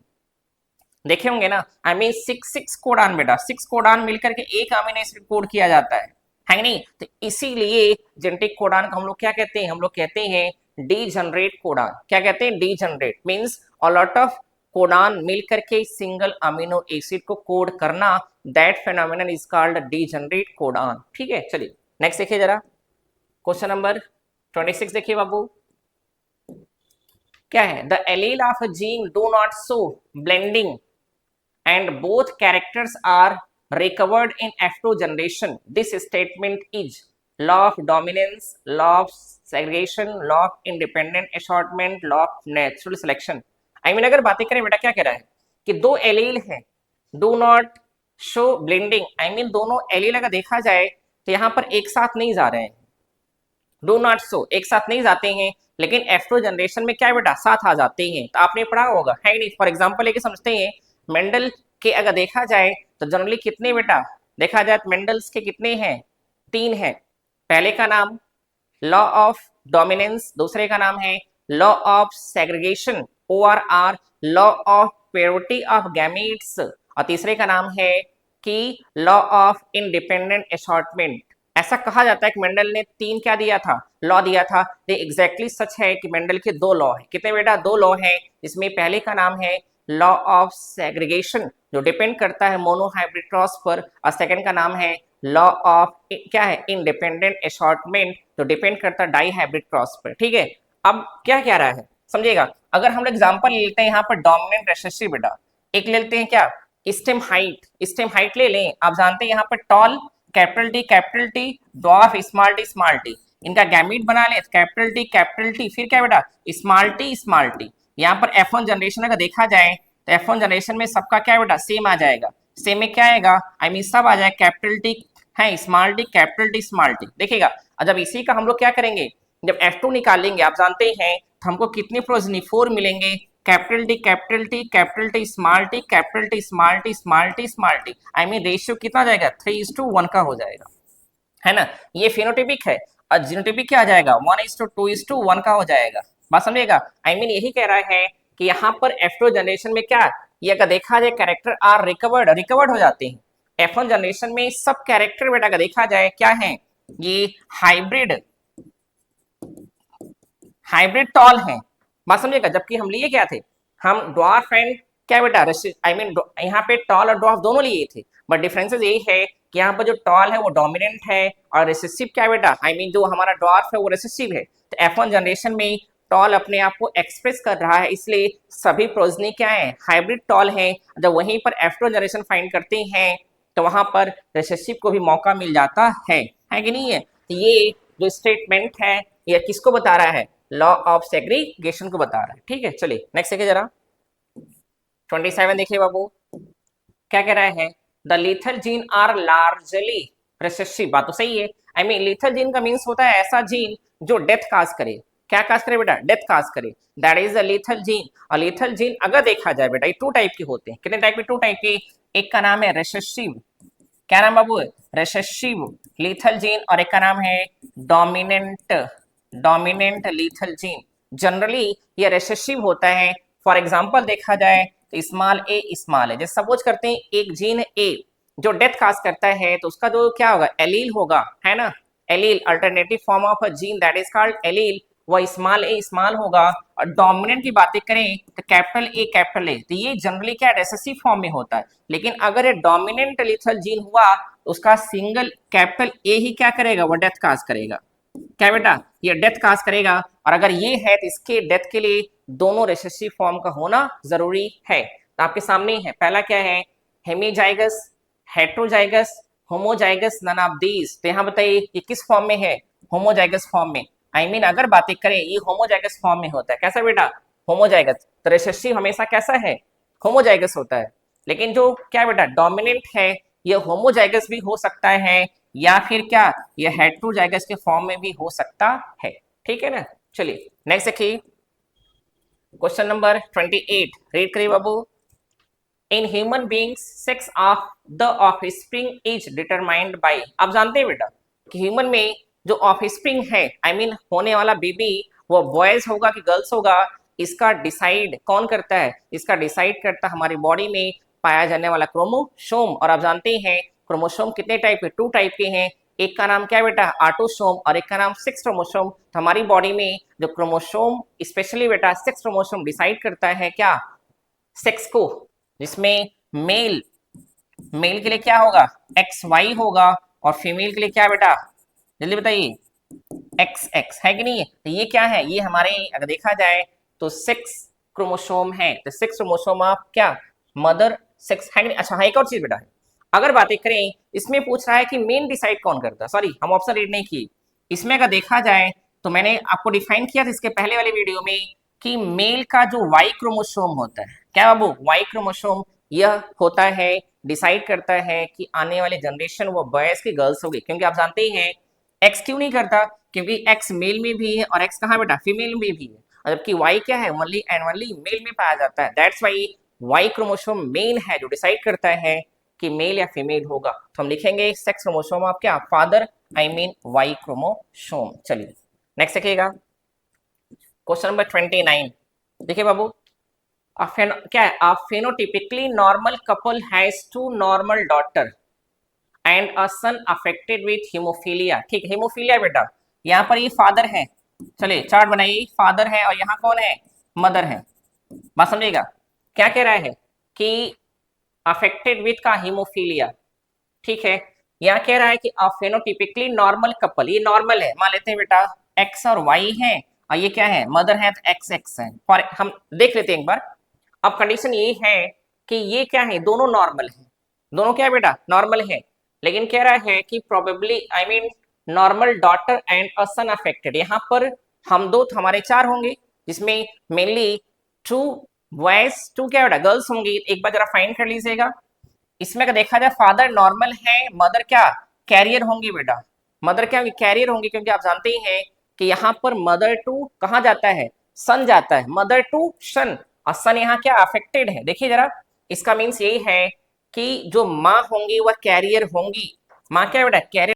देखे होंगे ना, आई मीन 6 कोडान बेटा, 6 कोडान मिलकर के एक अमीनो एसिड कोड किया जाता है नहीं, तो इसीलिए जेनेटिक कोडान को हम लोग क्या कहते हैं, हम लोग कहते हैं डीजनरेट कोडान, क्या कहते हैं, degenerate means a lot of codon मिलकर के सिंगल अमीनो एसिड को कोड करना, that phenomenon is called degenerate codon, ठीक है। चलिए नेक्स्ट देखिए जरा, क्वेश्चन नंबर 26 देखिए बाबू, क्या है, the allele of a gene do not show blending and both characters are recovered in F2 generation. This statement is law of dominance, law of segregation, law of independent assortment, law of natural selection. I mean अगर बातें करें बेटा क्या कह रहा है कि दो एलील हैं, do not show blending, I mean दोनों एलील अगर देखा जाए तो यहाँ पर एक साथ नहीं जा रहे हैं, डू नॉट शो एक साथ नहीं जाते हैं, लेकिन F2 जनरेशन में क्या है बेटा, साथ आ जाते हैं, तो आपने पढ़ा होगा है नहीं, फॉर एग्जाम्पल लेके समझते हैं, मेंडल के अगर देखा जाए तो जनरली कितने बेटा, देखा जाए तो मेंडल्स के कितने हैं, 3 हैं, पहले का नाम लॉ ऑफ डोमिनेंस, दूसरे का नाम है law of segregation ORR, law of purity of gametes, और तीसरे का नाम है कि लॉ ऑफ इंडिपेंडेंट असॉर्टमेंट। ऐसा कहा जाता है कि मेंडल ने 3 क्या दिया था, लॉ दिया था, ये एग्जैक्टली सच है कि मेंडल के 2 लॉ है, कितने बेटा, 2 लॉ है, इसमें पहले का नाम है लॉ ऑफ सेग्रीगेशन जो डिपेंड करता है मोनोहाइब्रिड क्रॉस पर, और सेकंड का नाम है लॉ ऑफ क्या है, इंडिपेंडेंट असॉर्टमेंट जो डिपेंड करता है डाई हाइब्रिड क्रॉस पर, ठीक है। अब क्या कह रहा है समझिएगा, अगर हम एग्जांपल लेते हैं यहाँ पर डोमिनेंट रिसेसिव बेटा, एक लेते हैं क्या, स्टेम हाइट ले लें, आप जानते हैं यहाँ पर toll capital T dwarf small T, इनका गैमीट बना ले कैपिटल टी फिर क्या बेटा स्मॉल टी, यहाँ पर F1 जनरेशन अगर देखा जाए तो F1 जनरेशन में सबका क्या बेटा सेम आ जाएगा, सेम में क्या आएगा, आई मीन सब आ जाएगा, कैपिटल टी है, small T capital T small T, देखिएगा। और जब इसी का हम लोग क्या करेंगे, जब F2 निकालेंगे, आप जानते हैं तो हमको कितने प्रोजनी 4 मिलेंगे, capital T small T capital T small T small T small T, I mean ratio कितना आ जाएगा 3:1 का हो जाएगा, है ना, ये फेनोटाइपिक है, और जीनोटाइपिक क्या आ जाएगा 1:2:1 का हो जाएगा, बात समझिएगा। आई मीन यही कह रहा है कि यहाँ पर F2 जनरेशन में क्या, ये अगर देखा जाए कैरेक्टर आर रिकवर्ड हो जाते हैं, F1 जनरेशन में सब कैरेक्टर बेटा अगर देखा जाए क्या है, ये हाइब्रिड टॉल है, बात समझिएगा, जबकि हम लिए क्या थे, हम ड्वार्फ एंड क्या बेटा आई मीन यहाँ पे टॉल और ड्वार्फ दोनों लिए थे, बट डिफरेंसेस यही है कि यहाँ पर जो टॉल है वो डोमिनेंट है और रिसेसिव क्या बेटा, आई मीन जो हमारा ड्वार्फ है वो रिसेसिव है, तो F1 जनरेशन में टॉल अपने आप को एक्सप्रेस कर रहा है, इसलिए सभी प्रोजनी क्या है, हाइब्रिड टॉल है। जब वहीं पर F2 जनरेशन फाइंड करते हैं तो वहां पर रिसेसिव को भी मौका मिल जाता है है कि नहीं है। तो ये जो स्टेटमेंट है ये किसको बता रहा है, लॉ ऑफ सेग्रीगेशन को बता रहा है। ठीक है, चलिए नेक्स्ट देखिए जरा 27 देखिए बाबू, क्या कह रहा है, the lethal gene are largely recessive. बात तो सही है। आई मीन लीथल जीन का मीन्स होता है ऐसा जीन जो डेथ काज करे। क्या काज करे बेटा, डेथ काज करे, that is the lethal gene. और लीथल जीन अगर देखा जाए बेटा ये टू टाइप के होते हैं। कितने टाइप के, टू टाइप के। एक का नाम है रिसेसिव, क्या नाम बाबू, रिसेसिव लीथल जीन, और एक का नाम है dominant, dominant lethal gene. Generally ये रिसेसिव होता है। फॉर एग्जांपल देखा जाए तो स्मॉल ए स्मॉल है, जैसे सपोज करते हैं एक जीन ए जो डेथ काज करता है तो उसका जो क्या होगा, एलील होगा, है ना, allele alternative form of a gene that is called allele, वो स्मॉल ए स्मॉल होगा। और डोमिनेंट की बातें करें तो कैपिटल ए, तो ये जनरली क्या रिसेसिव फॉर्म में होता है। लेकिन अगर ये डोमिनेंट लीथल जीन हुआ तो उसका सिंगल कैपिटल ए ही क्या करेगा, वो डेथ काज करेगा। क्या बेटा, ये डेथ काज करेगा। और अगर ये है तो इसके डेथ के लिए दोनों रिसेसिव फॉर्म का होना जरूरी है। तो आपके सामने है, पहला क्या है, hemizygous, heterozygous, homozygous, none of these. तो यहाँ बताइए ये किस फॉर्म में है, होमोजाइगस फॉर्म में। आई मीन अगर बातें करें ये होमोजाइगस फॉर्म में होता है। कैसा बेटा, होमोजाइगस। तो रिसेसिव हमेशा कैसा है, होमोजाइगस होता है। लेकिन जो क्या बेटा डोमिनेंट है ये होमोजाइगस भी हो सकता है या फिर क्या ये हेट्रोजाइगस के फॉर्म में भी हो सकता है। ठीक है ना, चलिए नेक्स्ट देखिए क्वेश्चन नंबर 28 रीड करिए बाबू। In human beings sex of the offspring is determined by. आप जानते हैं बेटा कि ह्यूमन में जो ऑफस्प्रिंग है, आई मीन होने वाला बेबी, वो बॉयज होगा कि गर्ल्स होगा, इसका डिसाइड कौन करता है, इसका डिसाइड करता हमारी बॉडी में पाया जाने वाला क्रोमोसोम। और आप जानते हैं क्रोमोसोम कितने टाइप के, टू टाइप के हैं। एक का नाम क्या है बेटा, ऑटोसोम, और एक का नाम सेक्स क्रोमोसोम। तो हमारी बॉडी में जो क्रोमोसोम स्पेशली बेटा सेक्स क्रोमोसोम डिसाइड करता है क्या, सेक्स को, जिसमें मेल, मेल के लिए क्या होगा एक्स वाई होगा, और फीमेल के लिए क्या बेटा, जल्दी बताइए, एक्स एक्स, है कि नहीं है। तो ये क्या है, ये हमारे अगर देखा जाए तो सेक्स क्रोमोसोम है। तो सेक्स क्रोमोसोम ऑफ क्या, मदर सेक्स, है कि नहीं। अच्छा हाँ, एक और चीज बेटा है, अगर बातें करें इसमें पूछ रहा है कि मेन डिसाइड कौन करता है, सॉरी हम ऑप्शन रीड नहीं किए। इसमें अगर देखा जाए तो मैंने आपको डिफाइन किया था इसके पहले वाले वीडियो में कि मेल का जो वाई क्रोमोसोम होता है, क्या बाबू, वाई क्रोमोसोम, यह होता है डिसाइड करता है कि आने वाले जनरेशन वो बॉयज की गर्ल्स होगी। क्योंकि आप जानते ही हैं एक्स क्यों नहीं करता, क्योंकि एक्स मेल में भी है और एक्स कहाँ बेटा, फीमेल में भी है। जबकि वाई क्या है, ओनली एंड ओनली मेल में पाया जाता है। That's why Y chromosome male है जो डिसाइड करता है कि मेल या फीमेल होगा। तो हम लिखेंगे सेक्स क्रोमोसोम ऑफ क्या, father, I mean Y chromosome. चलिए नेक्स्ट देखिएगा क्वेश्चन नंबर 29 देखिए बाबू, क्या है, a phenotypically normal couple has two normal daughter and a son affected with hemophilia. ठीक है, हीमोफीलिया बेटा, यहाँ पर ये फादर है, चलिए चार्ट बनाइए, फादर है और यहाँ कौन है, मदर है। बात समझिएगा, क्या कह रहा है कि अफेक्टेड विथ का हीमोफीलिया, ठीक है। यहाँ कह रहा है कि अ फेनोटिपिकली नॉर्मल कपल, ये नॉर्मल है, मान लेते हैं बेटा एक्स और वाई है, और ये क्या है, मदर है तो एक्स एक्स है। फॉर हम देख लेते हैं एक बार। अब कंडीशन ये है कि ये क्या है, दोनों नॉर्मल है, दोनों क्या है बेटा, नॉर्मल है। लेकिन कह रहा है कि probably I mean normal daughter and a son affected, यहाँ पर हम दो हमारे चार होंगे, जिसमें मेनली टू बॉयज, टू क्या बेटा गर्ल्स होंगी। एक बार जरा फाइंड कर लीजिएगा। इसमें अगर देखा जाए फादर नॉर्मल है, मदर क्या कैरियर होंगी बेटा, मदर क्या कैरियर होंगी, क्योंकि आप जानते ही हैं कि यहाँ पर मदर टू कहाँ जाता है, सन जाता है, मदर टू सन, और सन यहाँ क्या अफेक्टेड है। देखिए जरा, इसका मीन्स यही है कि जो माँ होंगी वह कैरियर होंगी। माँ क्या बेटा कैरियर